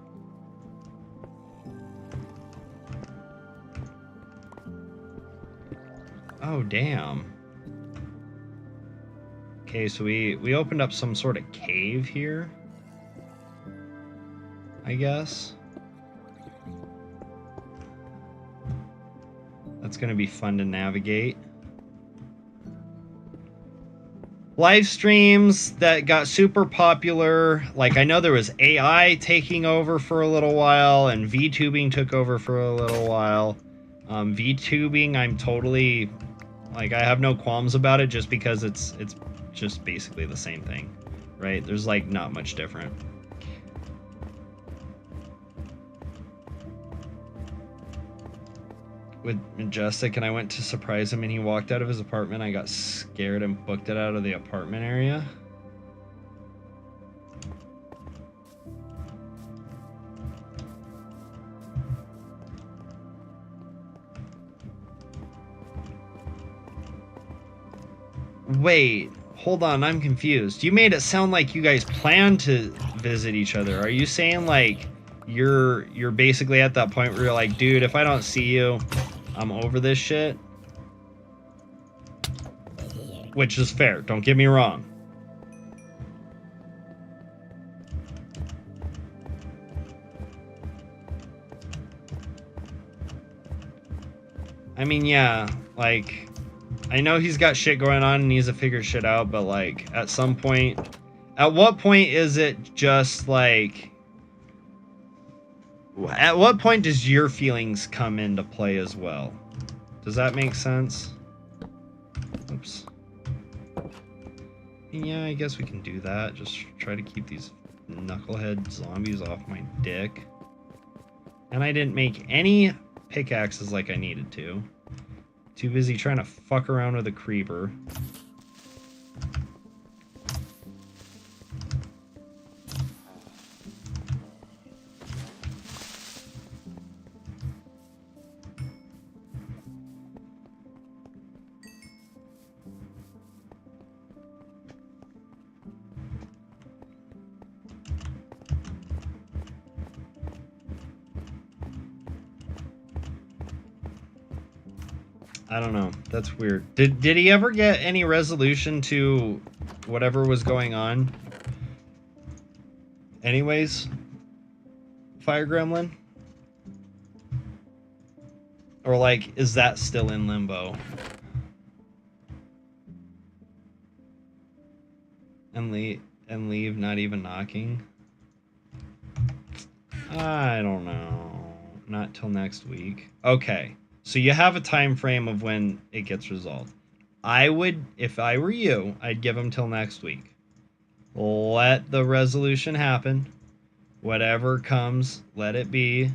Oh, damn. Okay, so we opened up some sort of cave here, I guess. That's gonna be fun to navigate. Live streams that got super popular, like I know there was AI taking over for a little while, and VTubing took over for a little while. VTubing, I'm totally, like, I have no qualms about it, just because it's just basically the same thing, right? There's like not much different. With Majestic, and I went to surprise him, and he walked out of his apartment. I got scared and booked it out of the apartment area. Wait, hold on, I'm confused. You made it sound like you guys plan to visit each other. Are you saying like you're basically at that point where you're like, dude, if I don't see you, I'm over this shit? Which is fair, don't get me wrong. I mean, yeah, like, I know he's got shit going on and needs to figure shit out, but like, at some point, at what point is it just like, at what point does your feelings come into play as well? Does that make sense? Oops. Yeah, I guess we can do that. Just try to keep these knucklehead zombies off my dick. And I didn't make any pickaxes like I needed to. Too busy trying to fuck around with a creeper. I don't know. That's weird. Did he ever get any resolution to whatever was going on? Anyways, Fire Gremlin? Or like, is that still in limbo? And leave, not even knocking? I don't know. Not till next week. Okay. So you have a time frame of when it gets resolved. I would, if I were you, I'd give him till next week. Let the resolution happen. Whatever comes, let it be.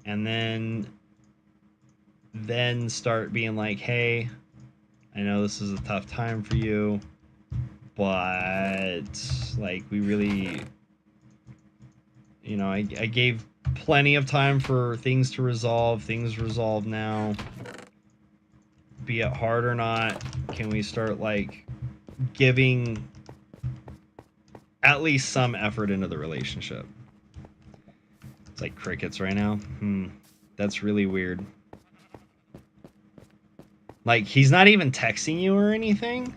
And then start being like, hey, I know this is a tough time for you, but like we really, you know, I gave plenty of time for things to resolve. Things resolve now. Be it hard or not, can we start like giving at least some effort into the relationship? It's like crickets right now. That's really weird. Like, he's not even texting you or anything?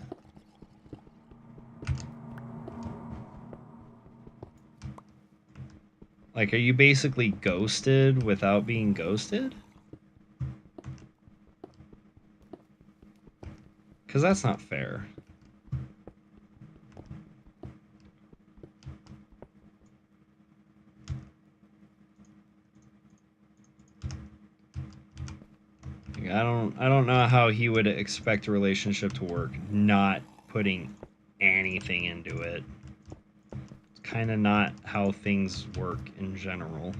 Like, are you basically ghosted without being ghosted? Because that's not fair. Like, I don't know how he would expect a relationship to work not putting anything into it. It's kind of not how things work in general.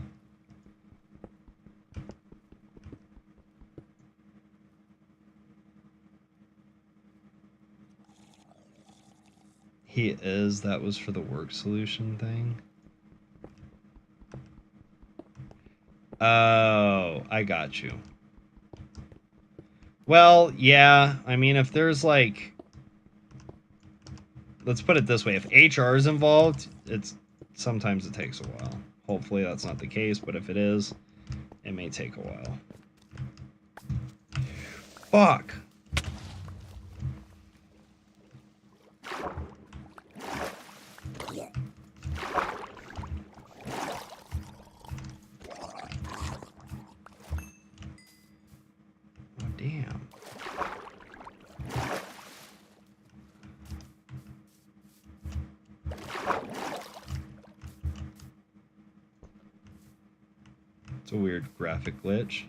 He is. That was for the work solution thing. Oh, I got you. Well, yeah. I mean, if there's like, let's put it this way: if HR is involved, sometimes it takes a while. Hopefully, that's not the case. But if it is, it may take a while. Fuck. Damn. It's a weird graphic glitch.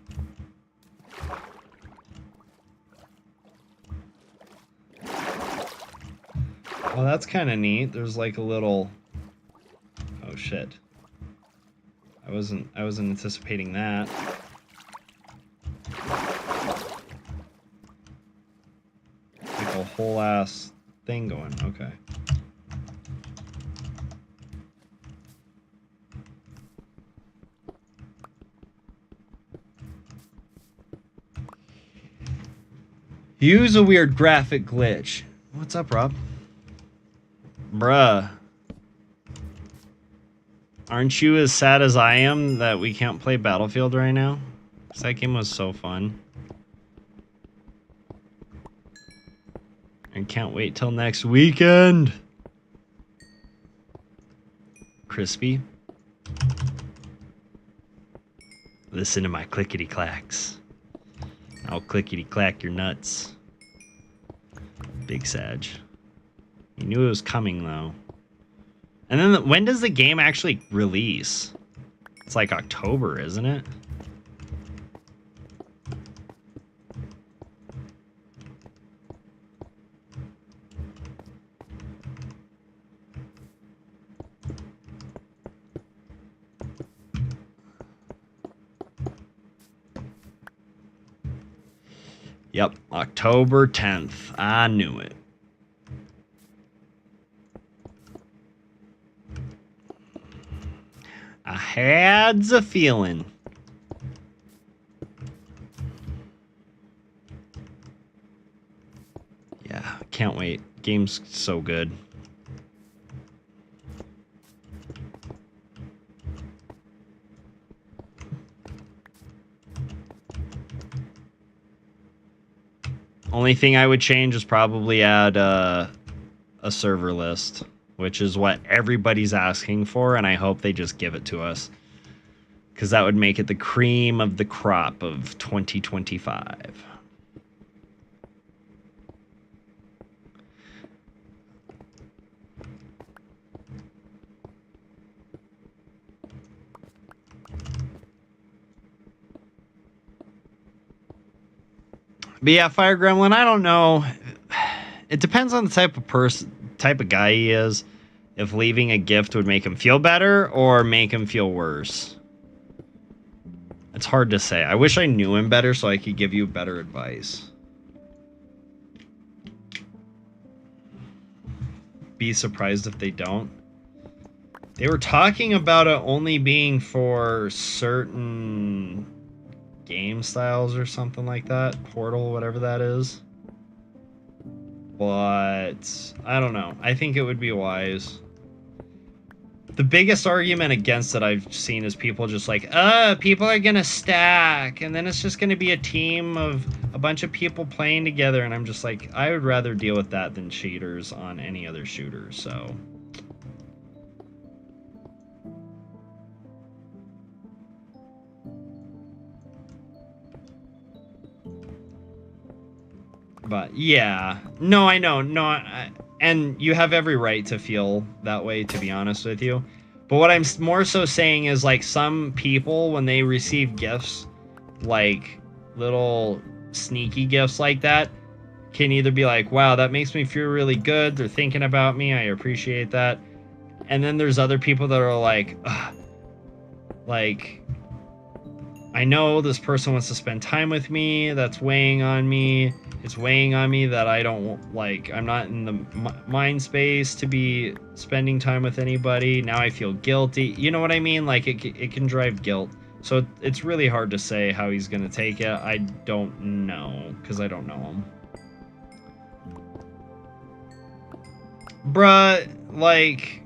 Well, that's kind of neat. There's like a little... Oh shit. I wasn't anticipating that. Like a whole ass thing going. Okay. Use a weird graphic glitch. What's up, Rob? Bruh. Aren't you as sad as I am that we can't play Battlefield right now? Because that game was so fun. I can't wait till next weekend. Crispy. Listen to my clickety clacks. I'll clickety clack your nuts. Big Sag. You knew it was coming though. And then when does the game actually release? It's like October, isn't it? Yep, October 10th. I knew it. I had a feeling. Yeah, can't wait. Game's so good. Only thing I would change is probably add a server list, which is what everybody's asking for, and I hope they just give it to us. Because that would make it the cream of the crop of 2025. But yeah, Fire Gremlin, I don't know. it depends on the type of guy he is. If leaving a gift would make him feel better or make him feel worse. It's hard to say. I wish I knew him better so I could give you better advice. Be surprised if they don't. They were talking about it only being for certain game styles or something like that. Portal, whatever that is. But I don't know. I think it would be wise. The biggest argument against it I've seen is people just like, people are gonna stack, and then it's just gonna be a team of a bunch of people playing together, and I'm just like, I would rather deal with that than cheaters on any other shooter, so. But yeah, no, I know, no, and you have every right to feel that way, to be honest with you. But what I'm more so saying is, like, some people, when they receive gifts, like little sneaky gifts like that, can either be like, wow, that makes me feel really good, they're thinking about me, I appreciate that. And then there's other people that are like, ugh, like, I know this person wants to spend time with me, that's weighing on me. It's weighing on me that I don't, like, I'm not in the mind space to be spending time with anybody. Now I feel guilty. You know what I mean? Like, it can drive guilt. So it's really hard to say how he's going to take it. I don't know, because I don't know him. Bruh, like,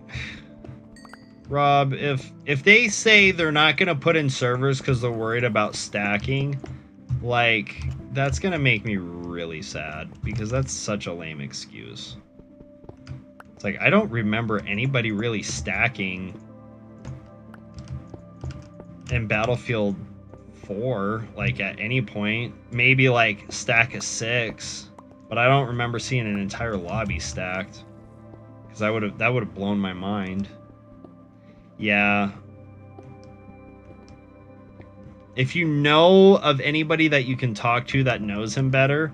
Rob, if they say they're not going to put in servers because they're worried about stacking, like, that's gonna make me really sad, because that's such a lame excuse. It's like, I don't remember anybody really stacking in Battlefield 4, like, at any point. Maybe, like, stack of 6, but I don't remember seeing an entire lobby stacked, because that would have blown my mind. Yeah. If you know of anybody that you can talk to that knows him better,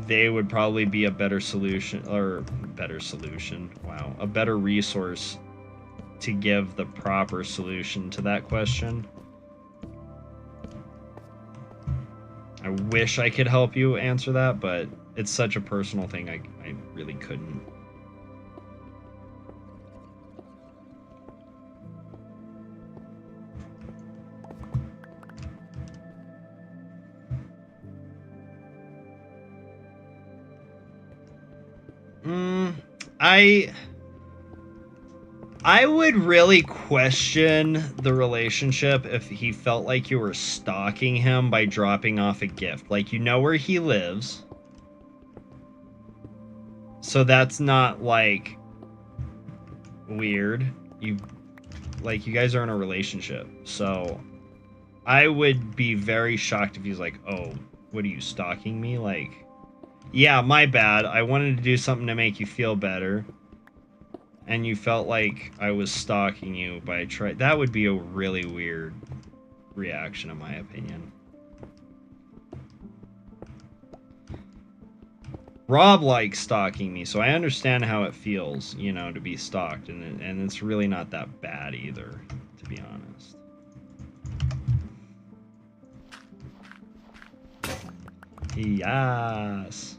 they would probably be a better solution, wow, a better resource to give the proper solution to that question. I wish I could help you answer that, but it's such a personal thing, I really couldn't. I would really question the relationship if he felt like you were stalking him by dropping off a gift. Like, you know where he lives. So that's not, like, weird. You guys are in a relationship. So I would be very shocked if he's like, oh, what are you, stalking me? Like, yeah, my bad. I wanted to do something to make you feel better. And you felt like I was stalking you by that would be a really weird reaction, in my opinion. Rob likes stalking me, so I understand how it feels, you know, to be stalked, and it's really not that bad either, to be honest. Yes.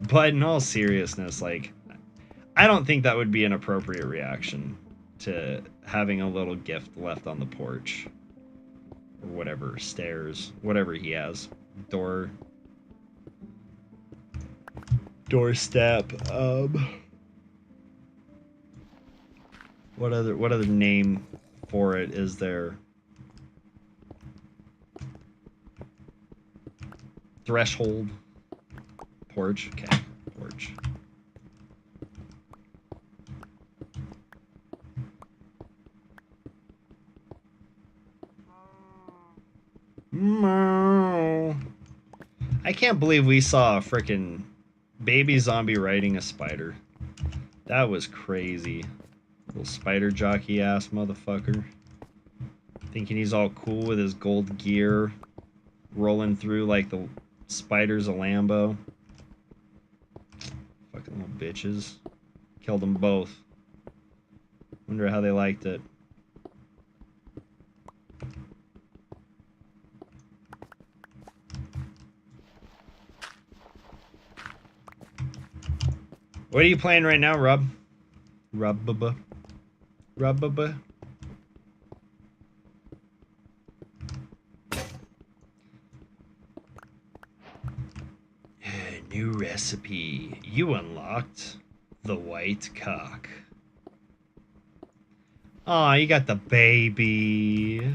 But in all seriousness, like, I don't think that would be an appropriate reaction to having a little gift left on the porch. Or whatever, stairs, whatever he has. Doorstep, what other name for it is there? Threshold. Porch. Okay, porch. I can't believe we saw a frickin' baby zombie riding a spider. That was crazy. Little spider jockey ass motherfucker. Thinking he's all cool with his gold gear. rolling through like the spiders of Lambo. Fucking little bitches. Killed them both. Wonder how they liked it. What are you playing right now, Rob? Rub-ba-ba. Rub-ba-ba. New recipe. You unlocked the white cock. Aw, you got the baby.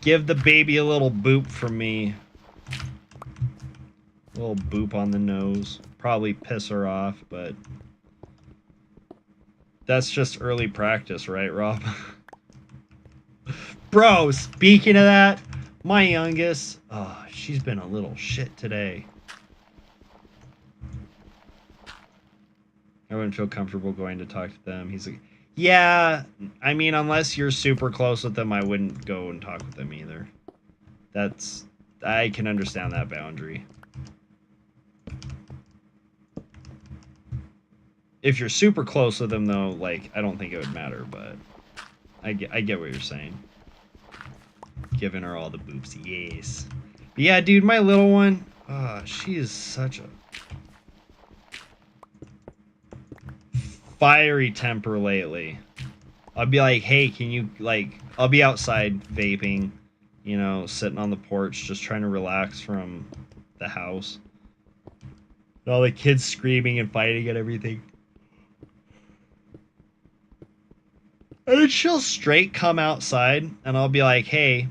Give the baby a little boop from me. A little boop on the nose. Probably piss her off, but that's just early practice, right, Rob? Bro, speaking of that, my youngest, she's been a little shit today. I wouldn't feel comfortable going to talk to them. He's like, yeah, I mean, unless you're super close with them, I wouldn't go and talk with them either. I can understand that boundary. If you're super close with them, though, like, I don't think it would matter, but I get what you're saying. Giving her all the boobs, yes. But yeah, dude, my little one, she is such a fiery temper lately. I'll be like, hey, can you, like, I'll be outside vaping, you know, sitting on the porch, just trying to relax from the house. And all the kids screaming and fighting and everything. And then she'll straight come outside, and I'll be like, hey,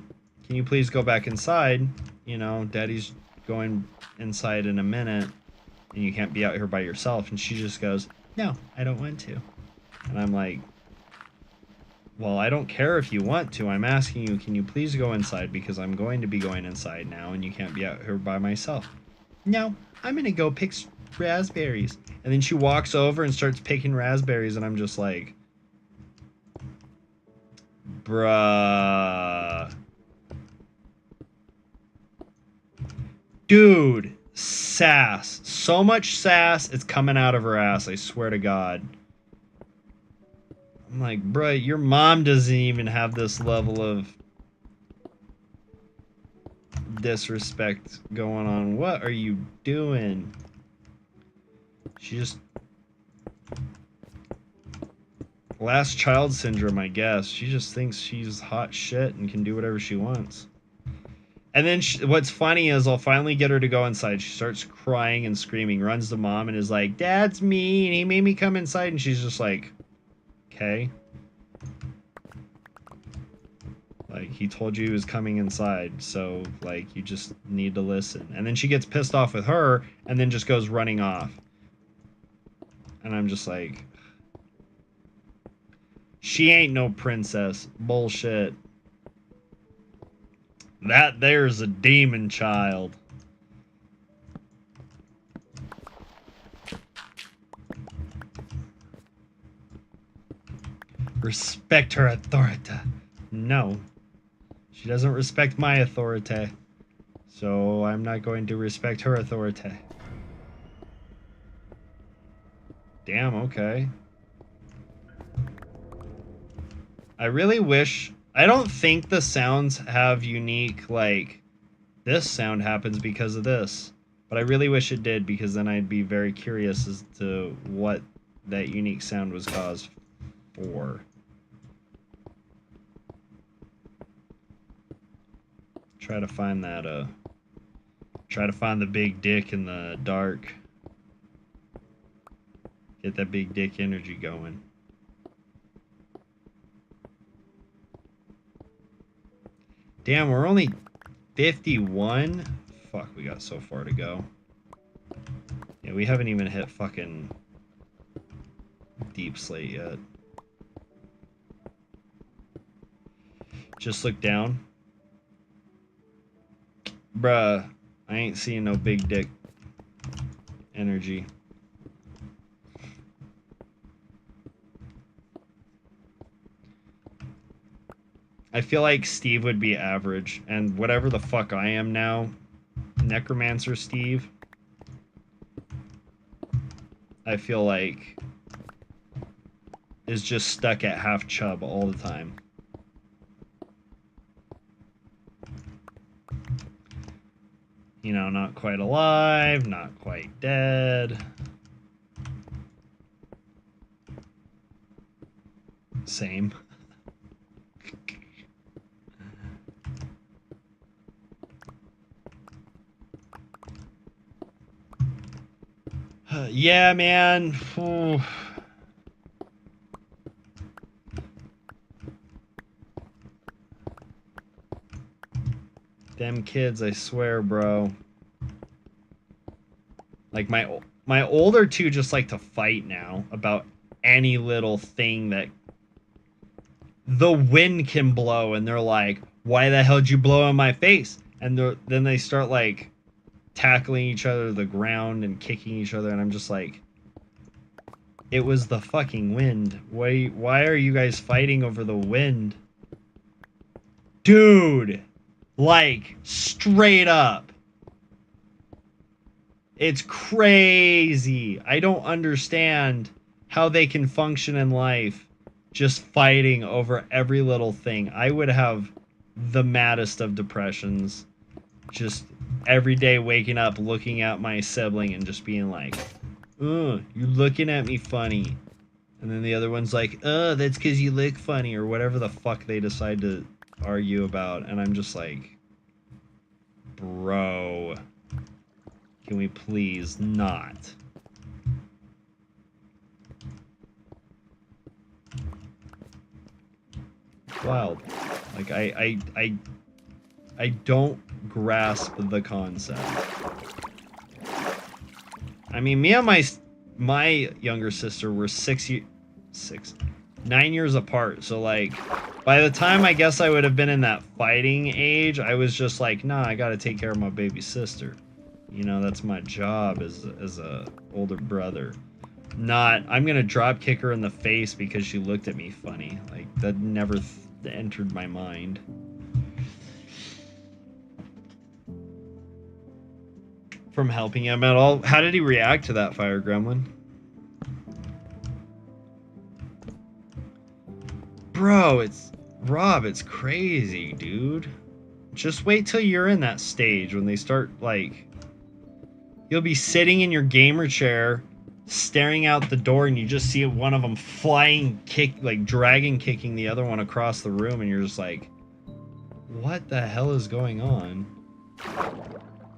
can you please go back inside? You know, Daddy's going inside in a minute, and you can't be out here by yourself. And she just goes, no, I don't want to. And I'm like, well, I don't care if you want to. I'm asking you, can you please go inside? Because I'm going to be going inside now, and you can't be out here by myself. No, I'm going to go pick raspberries. And then she walks over and starts picking raspberries, and I'm just like, bruh. Dude, sass. So much sass, it's coming out of her ass, I swear to God. I'm like, bruh, your mom doesn't even have this level of disrespect going on. What are you doing? She just... last child syndrome, I guess. She just thinks she's hot shit and can do whatever she wants. And then what's funny is I'll finally get her to go inside. She starts crying and screaming, runs to mom and is like, Dad's mean. He made me come inside. And she's just like, okay. Like, he told you he was coming inside. So, like, you just need to listen. And then she gets pissed off with her and then just goes running off. And I'm just like, she ain't no princess. Bullshit. That there's a demon child. Respect her authority. No. She doesn't respect my authority. So I'm not going to respect her authority. Damn, okay. I really wish... I don't think the sounds have unique, like, this sound happens because of this. But I really wish it did, because then I'd be very curious as to what that unique sound was caused for. Try to find that, try to find the big dick in the dark. Get that big dick energy going. Damn, we're only 51? Fuck, we got so far to go. Yeah, we haven't even hit fucking Deep Slate yet. Just look down. Bruh, I ain't seeing no big dick energy. I feel like Steve would be average, and whatever the fuck I am now, Necromancer Steve, I feel like is just stuck at half chub all the time. You know, not quite alive, not quite dead. Same. Yeah, man. Ooh. Them kids, I swear, bro. Like my older two just like to fight now about any little thing that the wind can blow, and they're like, "Why the hell did you blow in my face?" And then they start like tackling each other to the ground and kicking each other, and I'm just like, it was the fucking wind. Why are you guys fighting over the wind? Dude, like straight up. It's crazy. I don't understand how they can function in life just fighting over every little thing. I would have the maddest of depressions. Just every day waking up, looking at my sibling and just being like, "Ugh, you looking at me funny." And then the other one's like, "Oh, that's because you look funny," or whatever the fuck they decide to argue about. And I'm just like, bro, can we please not? Wild. Like, I don't grasp the concept. I mean, me and my younger sister were 9 years apart. So like, by the time I guess I would have been in that fighting age, I was just like, nah, I gotta take care of my baby sister. You know, that's my job as a older brother. Not, I'm gonna drop kick her in the face because she looked at me funny. Like, that never entered my mind. From helping him at all. How did he react to that, Fire Gremlin? Bro, it's Rob, it's crazy, dude. Just wait till you're in that stage when they start, like, you'll be sitting in your gamer chair staring out the door, and you just see one of them flying kick, like dragon kicking the other one across the room, and you're just like, what the hell is going on?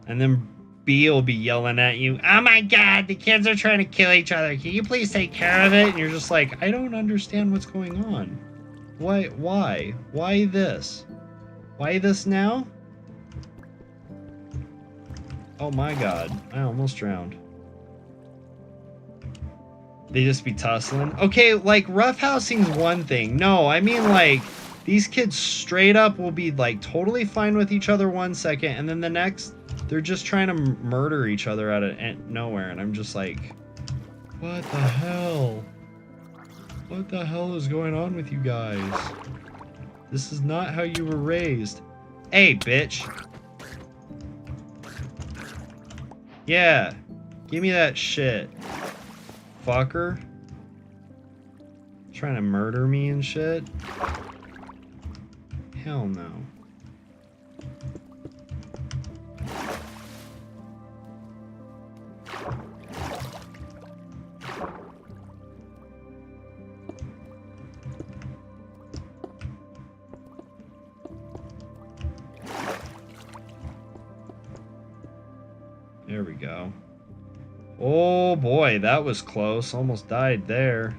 And then B will be yelling at you, "Oh my god, the kids are trying to kill each other. Can you please take care of it?" And you're just like, I don't understand what's going on. Why this? Why this now? Oh my god, I almost drowned. They just be tussling. Okay, like, roughhousing's one thing. No, I mean, like, these kids straight up will be, like, totally fine with each other 1 second, and then the next, they're just trying to murder each other out of nowhere, and I'm just like, what the hell? What the hell is going on with you guys? This is not how you were raised. Hey, bitch. Yeah, give me that shit. Fucker. Trying to murder me and shit? Hell no. There we go. Oh boy, that was close. Almost died there.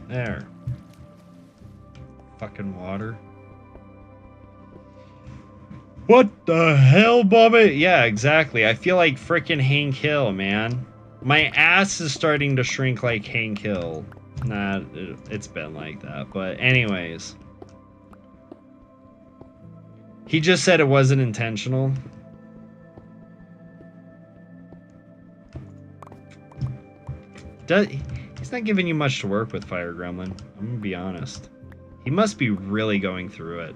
There. Fucking water. What the hell, Bubba? Yeah, exactly. I feel like frickin' Hank Hill, man. My ass is starting to shrink like Hank Hill. Nah, it's been like that. But anyways. He just said it wasn't intentional. He's not giving you much to work with, Fire Gremlin. I'm gonna be honest. He must be really going through it.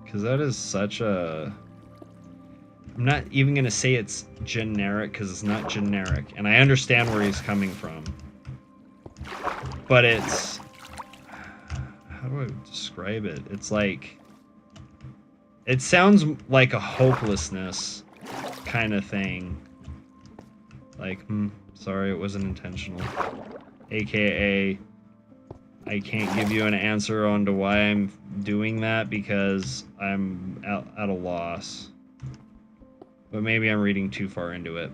Because that is such a... I'm not even going to say it's generic, because it's not generic. And I understand where he's coming from. But it's... How do I describe it? It's like... It sounds like a hopelessness kind of thing. Like, sorry, it wasn't intentional. AKA... I can't give you an answer on to why I'm doing that because I'm at a loss. But maybe I'm reading too far into it.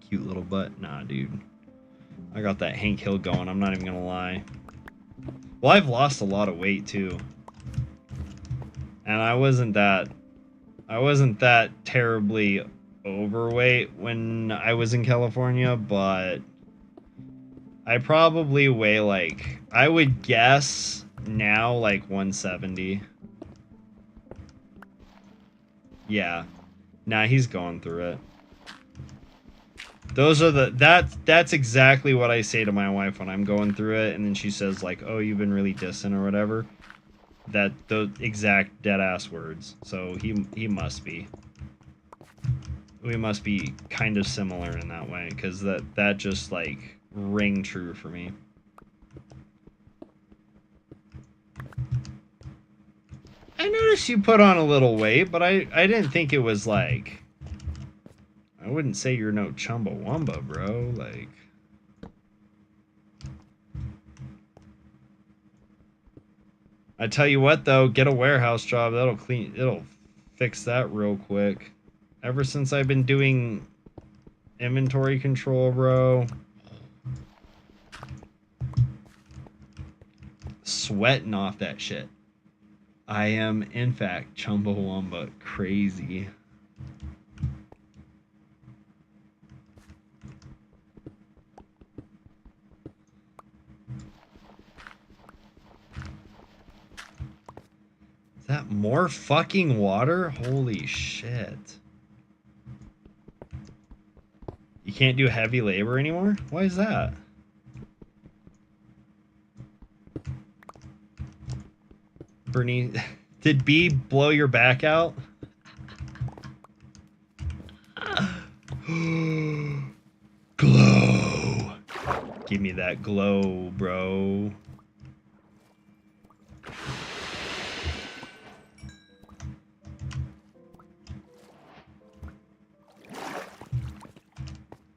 Cute little butt. Nah, dude. I got that Hank Hill going, I'm not even gonna lie. Well, I've lost a lot of weight too. And I wasn't that terribly overweight when I was in California, but I probably weigh like, I would guess now like 170. Yeah. Nah, he's going through it. Those are that's exactly what I say to my wife when I'm going through it, and then she says like, "Oh, you've been really dissing or whatever." Those exact dead ass words. So he must be. We must be kind of similar in that way, because that just like ring true for me. I noticed you put on a little weight, but I didn't think it was like... I wouldn't say you're no Chumbawamba, bro. Like... I tell you what, though, get a warehouse job. It'll fix that real quick. Ever since I've been doing inventory control, bro... Sweating off that shit. I am, in fact, Chumbawamba crazy. Is that more fucking water? Holy shit. You can't do heavy labor anymore? Why is that? Bernie, did B blow your back out? Glow. Give me that glow, bro.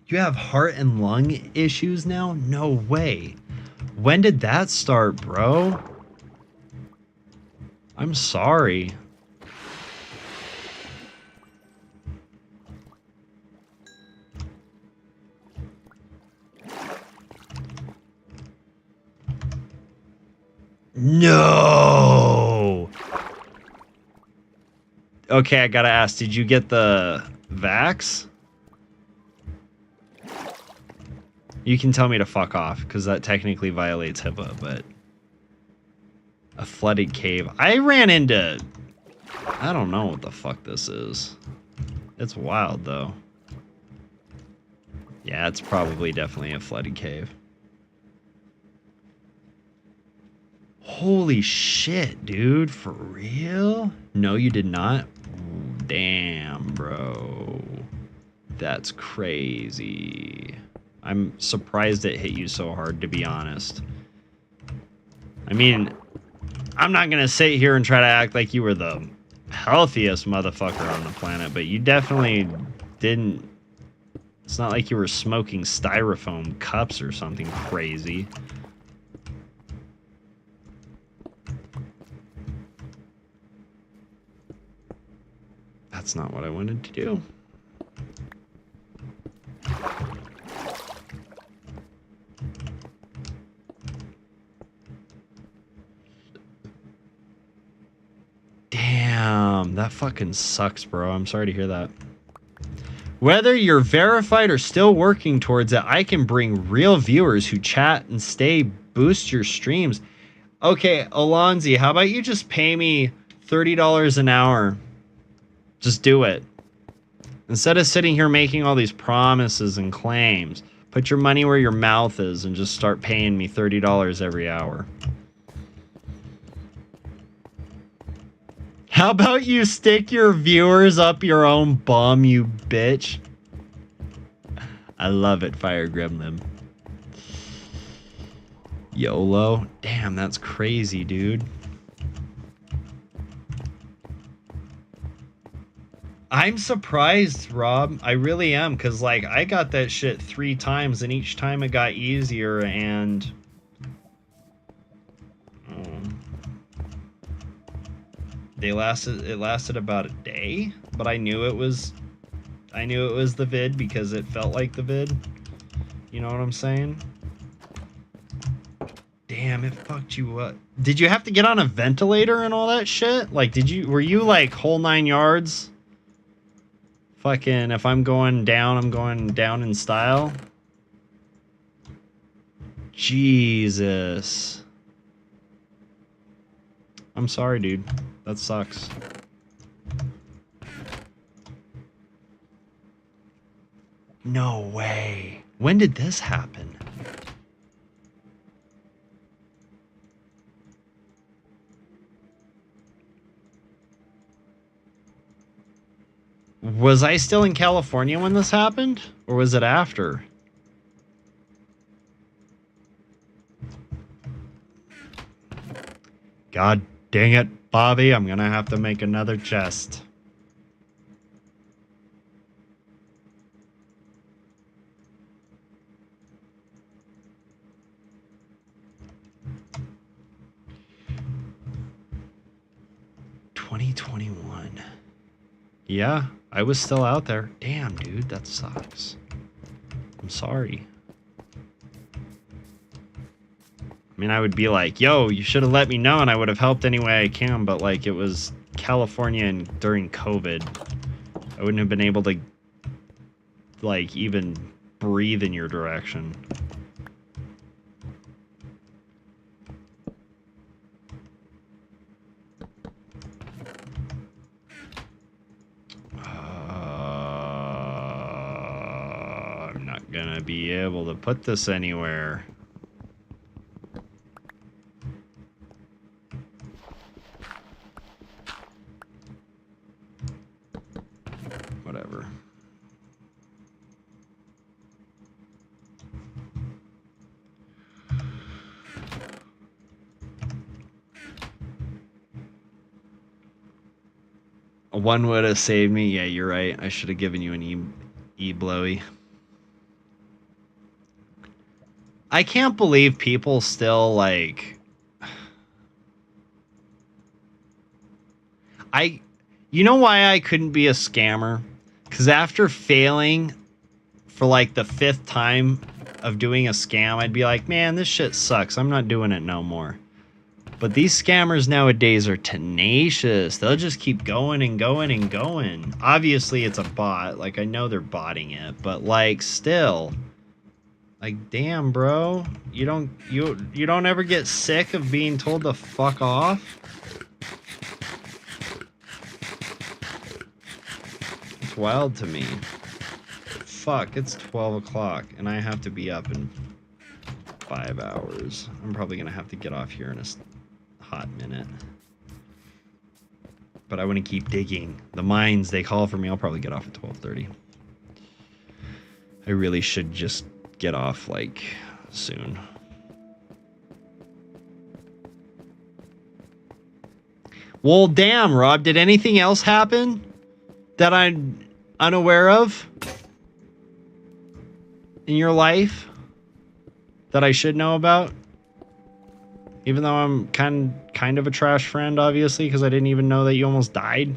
You have heart and lung issues now? No way. When did that start, bro? I'm sorry. No. Okay, I gotta ask, did you get the vax? You can tell me to fuck off, because that technically violates HIPAA, but... A flooded cave. I ran into... I don't know what the fuck this is. It's wild, though. Yeah, it's probably definitely a flooded cave. Holy shit, dude. For real? No, you did not? Damn, bro. That's crazy. I'm surprised it hit you so hard, to be honest. I mean... I'm not going to sit here and try to act like you were the healthiest motherfucker on the planet, but you definitely didn't... It's not like you were smoking styrofoam cups or something crazy. That's not what I wanted to do. Damn, that fucking sucks, bro. I'm sorry to hear that. Whether you're verified or still working towards it, I can bring real viewers who chat and stay boost your streams. Okay, Alonzi, how about you just pay me $30 an hour? Just do it. Instead of sitting here making all these promises and claims, put your money where your mouth is and just start paying me $30 every hour. How about you stick your viewers up your own bum, you bitch? I love it, Fire Gremlin. YOLO? Damn, that's crazy, dude. I'm surprised, Rob. I really am, because, like, I got that shit 3 times, and each time it got easier, and... it lasted about a day, but I knew it was the vid because it felt like the vid. You know what I'm saying? Damn, it fucked you up. Did you have to get on a ventilator and all that shit? Like, were you like whole 9 yards? Fucking, if I'm going down in style. Jesus. I'm sorry, dude. That sucks. No way. When did this happen? Was I still in California when this happened? Or was it after? God dang it, Bobby. I'm gonna have to make another chest. $2021. Yeah, I was still out there. Damn, dude, that sucks. I'm sorry. I mean, I would be like, yo, you should have let me know and I would have helped any way I can, but like it was California and during COVID. I wouldn't have been able to like even breathe in your direction. I'm not gonna be able to put this anywhere. Whatever. One would have saved me. Yeah, you're right. I should have given you an E-blowy. I can't believe people still like... You know why I couldn't be a scammer? Because after failing for like the 5th time of doing a scam, I'd be like, man, this shit sucks. I'm not doing it no more. But these scammers nowadays are tenacious. They'll just keep going and going and going. Obviously, it's a bot. Like, I know they're botting it. But, like, still. Like, damn, bro. You don't ever get sick of being told to fuck off? It's wild to me. Fuck, it's 12 o'clock. And I have to be up in 5 hours. I'm probably going to have to get off here in a hot minute. But I want to keep digging. The mines, they call for me. I'll probably get off at 12:30. I really should just get off, like, soon. Well, damn, Rob. Did anything else happen that I'm unaware of in your life that I should know about? Even though I'm kind of a trash friend, obviously, because I didn't even know that you almost died.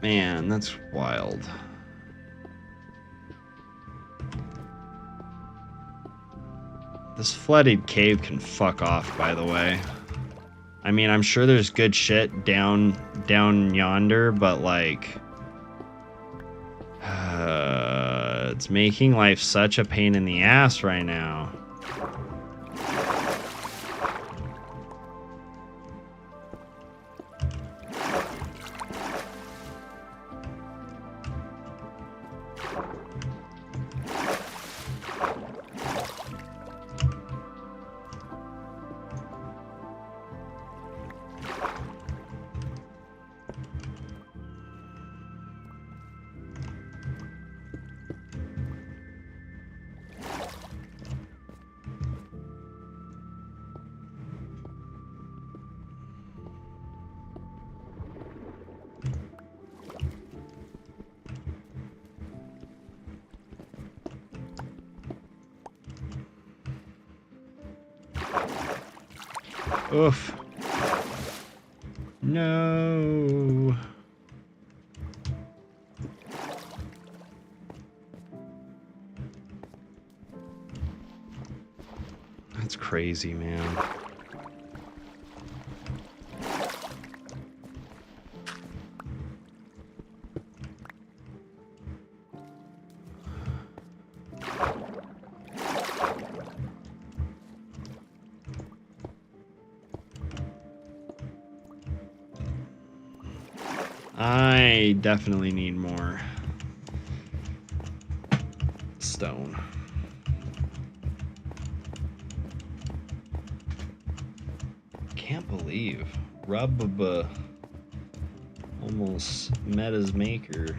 Man, that's wild. This flooded cave can fuck off, by the way. I mean, I'm sure there's good shit down yonder, but like it's making life such a pain in the ass right now. Oof. No. That's crazy, man. I definitely need more stone. Can't believe Rubba almost met his maker.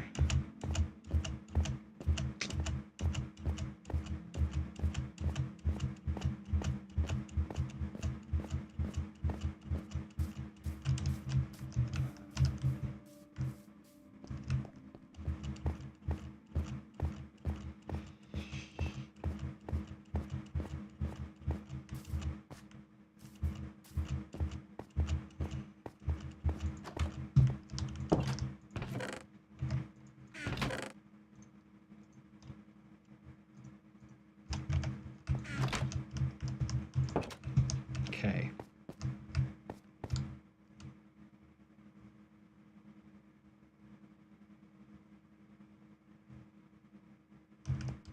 Okay.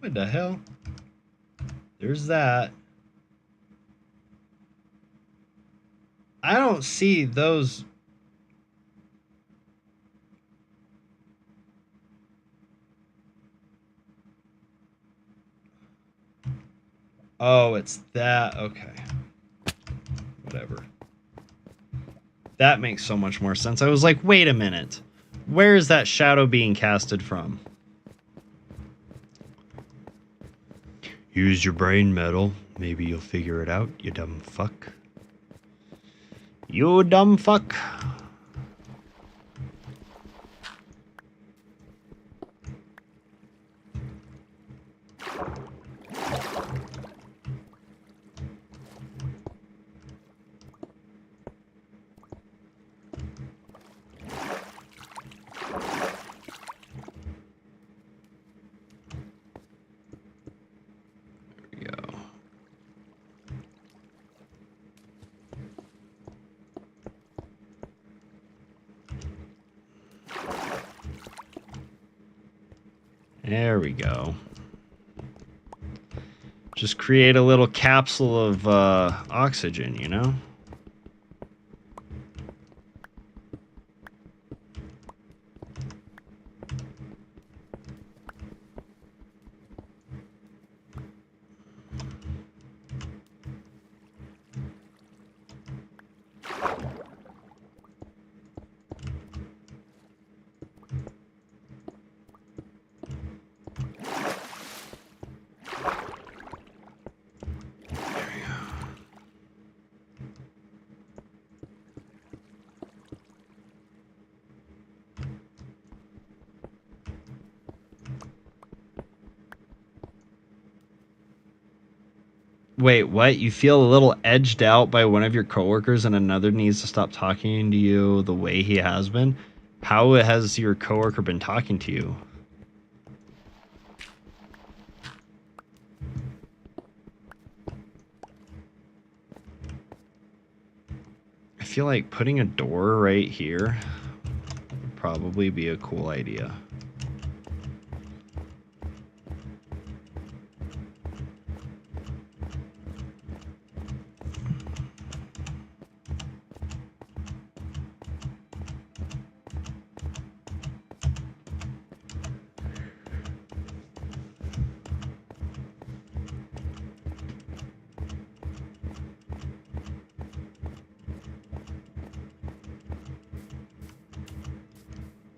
What the hell? There's that. I don't see those. Oh, it's that. Okay. Whatever. That makes so much more sense. I was like, wait a minute. Where is that shadow being casted from? Use your brain, Metal. Maybe you'll figure it out, you dumb fuck. You dumb fuck. There we go. Just create a little capsule of oxygen, you know? Wait, what? You feel a little edged out by one of your coworkers and another needs to stop talking to you the way he has been? How has your coworker been talking to you? I feel like putting a door right here would probably be a cool idea.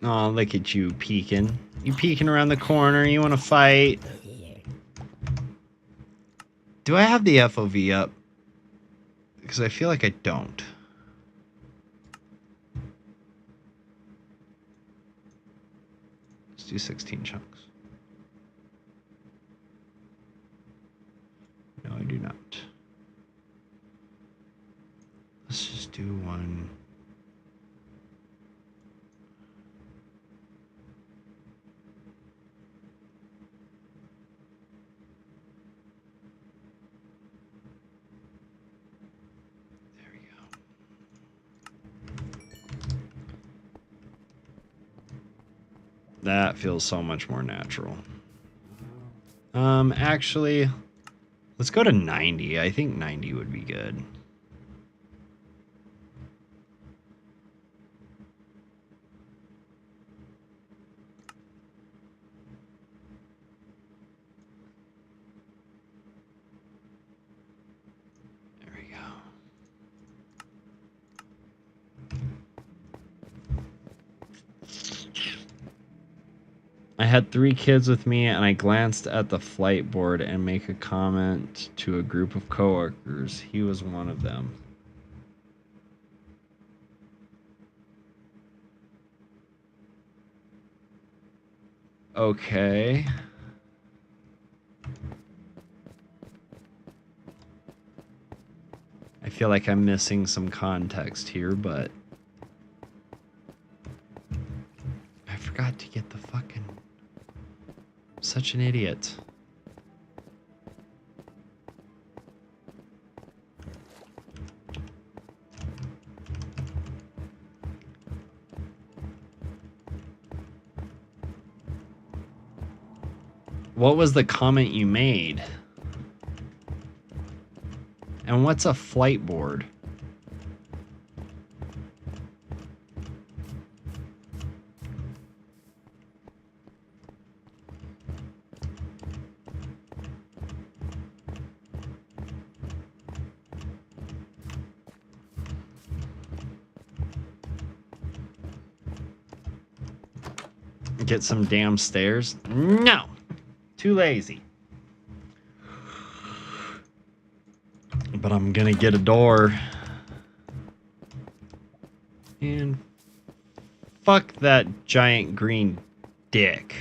Oh, look at you peeking. You peeking around the corner. You want to fight? Do I have the FOV up? Because I feel like I don't. Let's do 16 chunks. No, I do not. Let's just do one. That feels so much more natural. Actually, let's go to 90. I think 90 would be good. There we go. I had 3 kids with me, and I glanced at the flight board and make a comment to a group of coworkers. He was one of them. Okay. I feel like I'm missing some context here, but I forgot to get the fucking... I'm such an idiot. What was the comment you made? And what's a flight board? Get some damn stairs? No! Too lazy. But I'm gonna get a door. And fuck that giant green dick.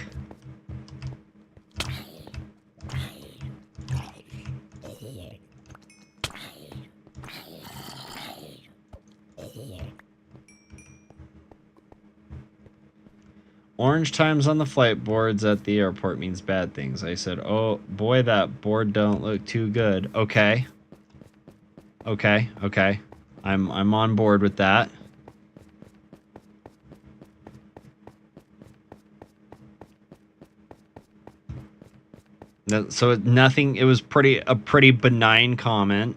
Orange times on the flight boards at the airport means bad things. I said, oh boy, that board don't look too good. Okay. Okay. I'm on board with that. So nothing, it was a pretty benign comment.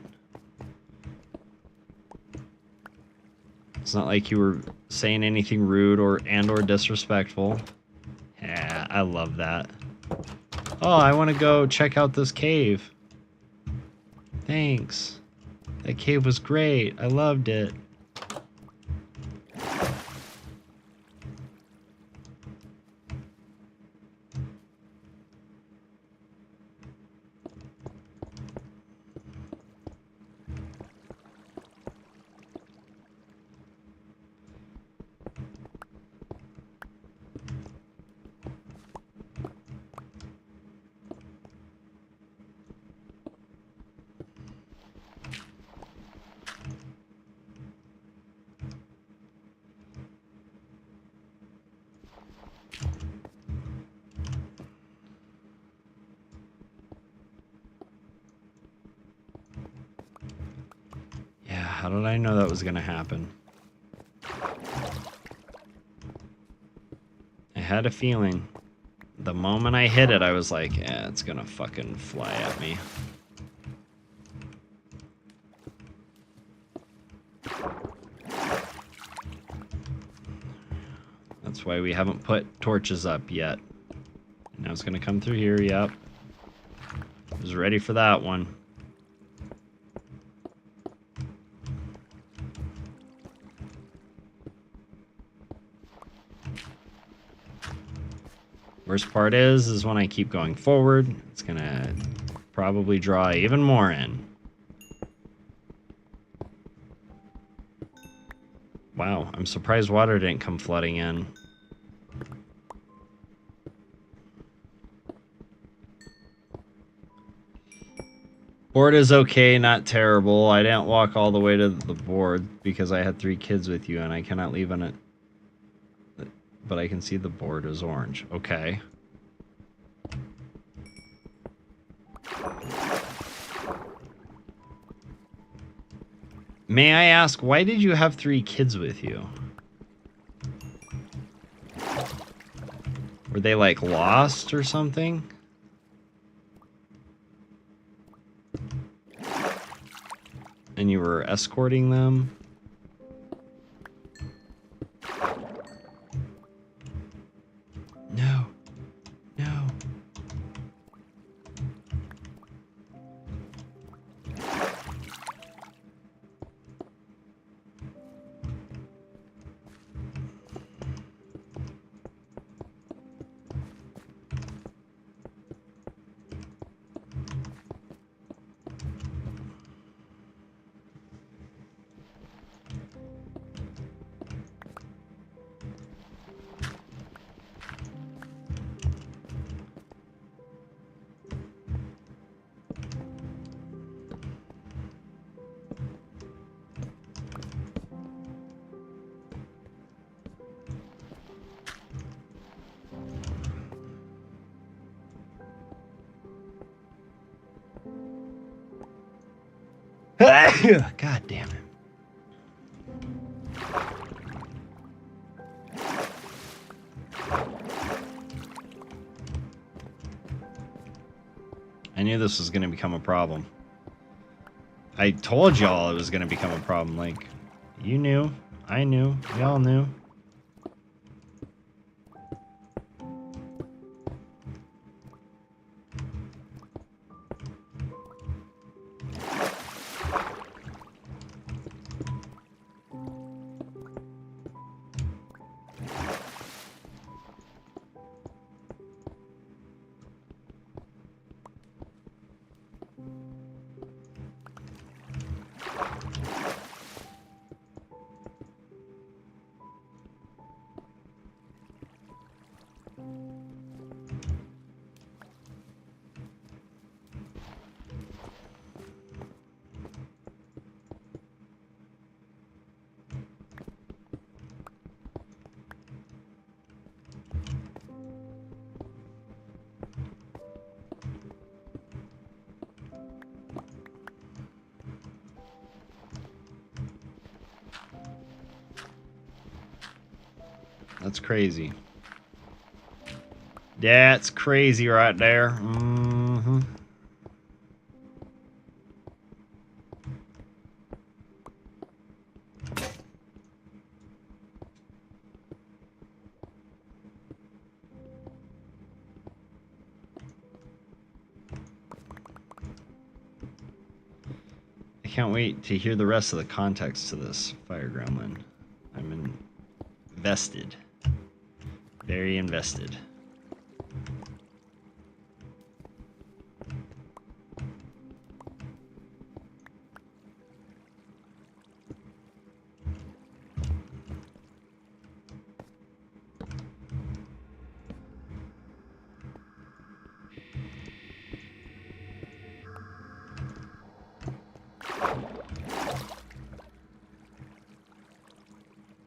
It's not like you were saying anything rude or disrespectful. Yeah, I love that. Oh, I want to go check out this cave. Thanks. That cave was great. I loved it. How did I know that was gonna happen? I had a feeling. The moment I hit it, I was like, yeah, it's gonna fucking fly at me. That's why we haven't put torches up yet. Now it's gonna come through here, yep. I was ready for that one. Worst part is when I keep going forward, it's gonna probably draw even more in. Wow, I'm surprised water didn't come flooding in. Board is okay, not terrible. I didn't walk all the way to the board because I had 3 kids with you and I cannot leave on it. But I can see the board is orange. Okay. May I ask, why did you have 3 kids with you? Were they like lost or something? And you were escorting them? No. No. God damn it. I knew this was going to become a problem. I told y'all it was going to become a problem. Like, you knew. I knew. Y'all knew. That's crazy. That's crazy right there. Mm-hmm. I can't wait to hear the rest of the context to this Fire Gremlin. I'm invested. Very invested.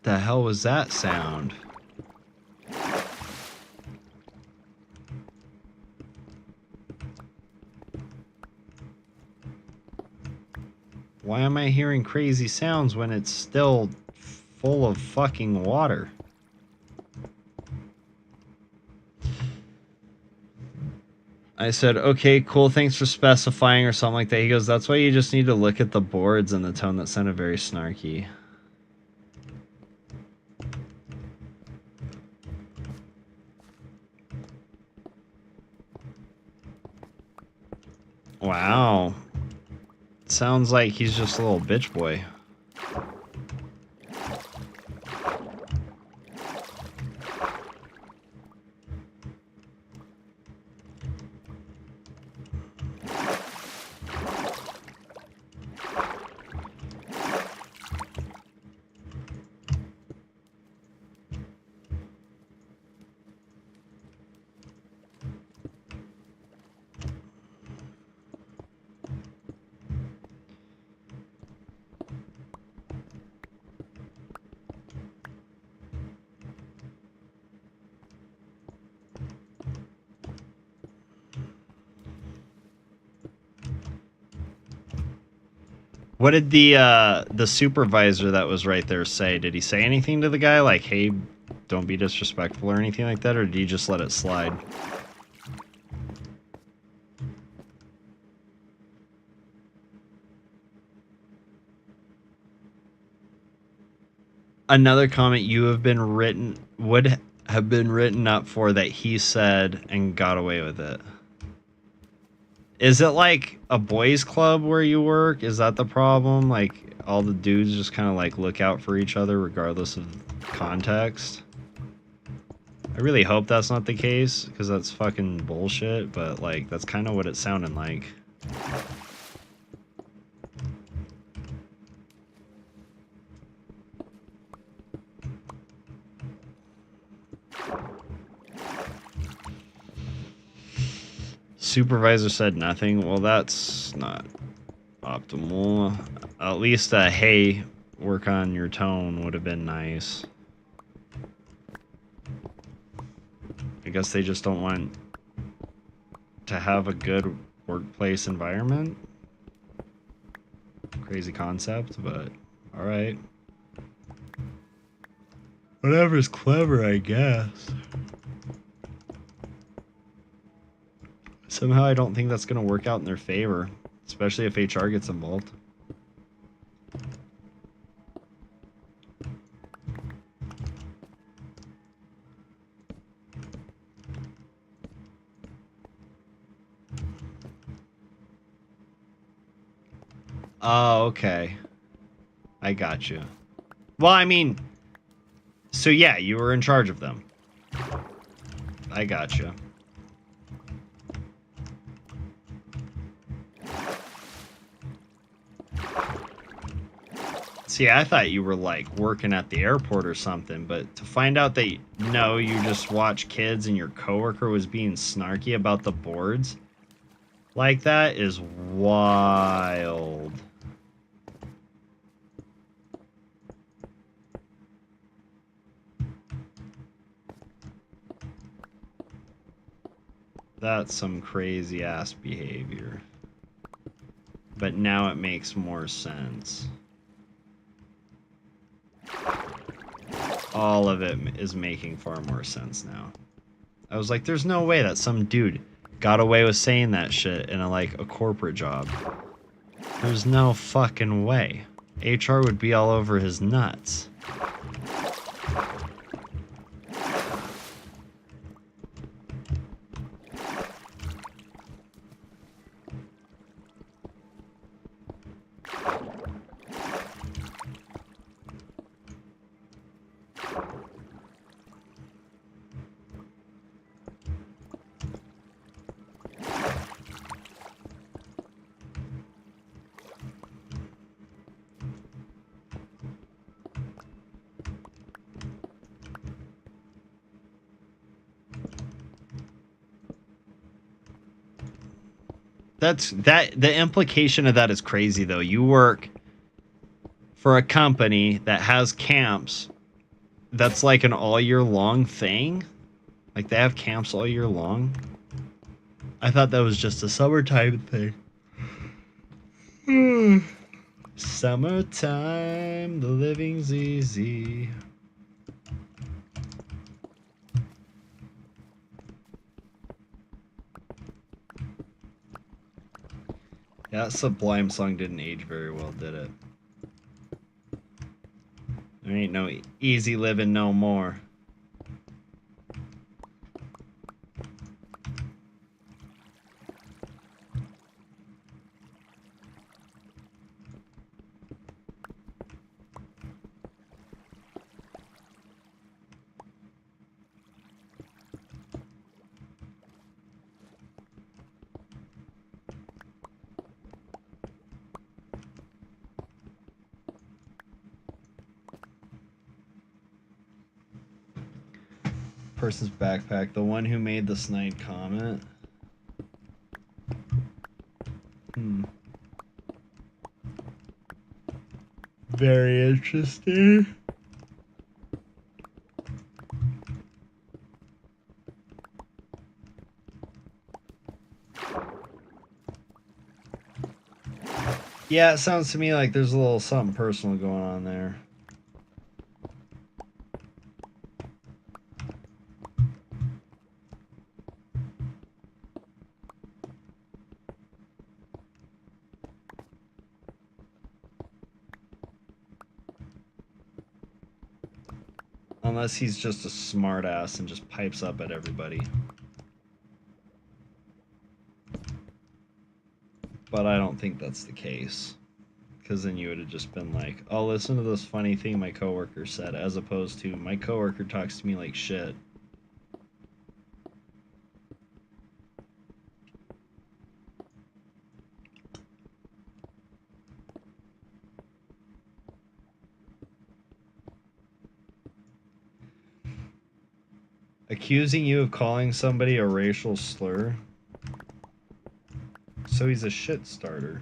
The hell was that sound? Why am I hearing crazy sounds when it's still full of fucking water? I said, okay, cool, thanks for specifying or something like that. He goes, that's why you just need to look at the boards in the tone that sounded very snarky. Wow. Sounds like he's just a little bitch boy. What did the supervisor that was right there say? Did he say anything to the guy like, hey, don't be disrespectful or anything like that, or did he just let it slide? Another comment you have been written would have been written up for that he said and got away with it. Is it like a boys club where you work? Is that the problem? Like all the dudes just kind of like look out for each other regardless of context? I really hope that's not the case because that's fucking bullshit, but like that's kind of what it sounded like. Supervisor said nothing. Well, that's not optimal. At least a hey, work on your tone would have been nice. I guess they just don't want to have a good workplace environment. Crazy concept, but alright. Whatever's clever, I guess. Somehow I don't think that's going to work out in their favor, especially if HR gets involved. Oh, okay. I got you. Well, I mean, so yeah, you were in charge of them. I got you. See, I thought you were like working at the airport or something, but to find out that no, you just watch kids and your coworker was being snarky about the boards like that is wild. That's some crazy ass behavior. But now it makes more sense. All of it is making far more sense now. I was like, there's no way that some dude got away with saying that shit in a corporate job. There's no fucking way. HR would be all over his nuts. The implication of that is crazy though. You work for a company that has camps that's like an all year long thing. Like they have camps all year long. I thought that was just a summertime thing. Summertime, the living's easy. Yeah, that Sublime song didn't age very well, did it? There ain't no easy living no more. Person's backpack, the one who made the snide comment. Very interesting. Yeah, it sounds to me like there's a little something personal going on there. Unless he's just a smartass and just pipes up at everybody. But I don't think that's the case. Because then you would have just been like, oh, listen to this funny thing my coworker said, as opposed to my coworker talks to me like shit. Accusing you of calling somebody a racial slur? So he's a shit starter.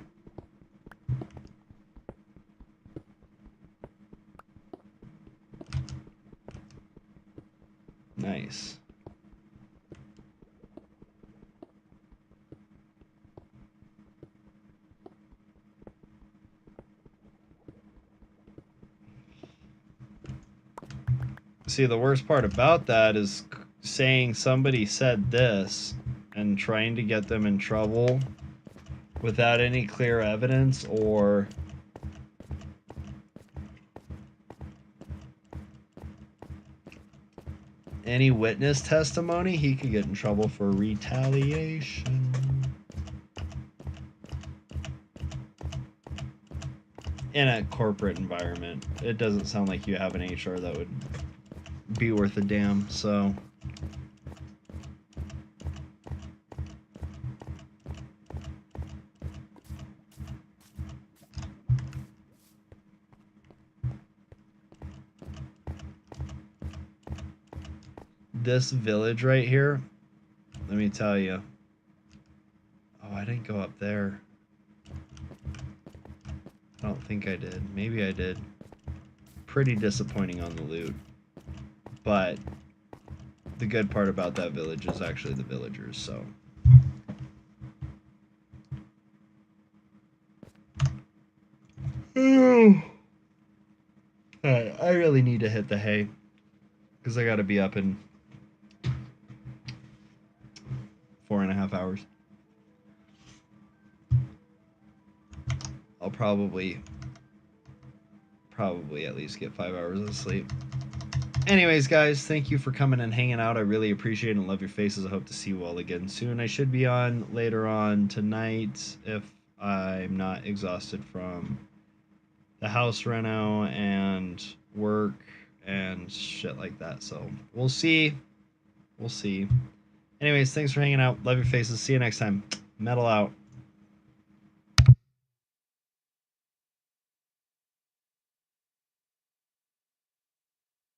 Nice. See, the worst part about that is saying somebody said this and trying to get them in trouble without any clear evidence or any witness testimony. He could get in trouble for retaliation. In a corporate environment, it doesn't sound like you have an HR that would be worth a damn, so this village right here, let me tell you. Oh, I didn't go up there. I don't think I did. Maybe I did. Pretty disappointing on the loot. But the good part about that village is actually the villagers, so. Alright, I really need to hit the hay. Because I gotta be up in 4.5 hours. I'll probably at least get 5 hours of sleep. Anyways, guys, thank you for coming and hanging out. I really appreciate it and love your faces. I hope to see you all again soon. I should be on later on tonight if I'm not exhausted from the house reno and work and shit like that. So we'll see. We'll see. Anyways, thanks for hanging out. Love your faces. See you next time. Metal out.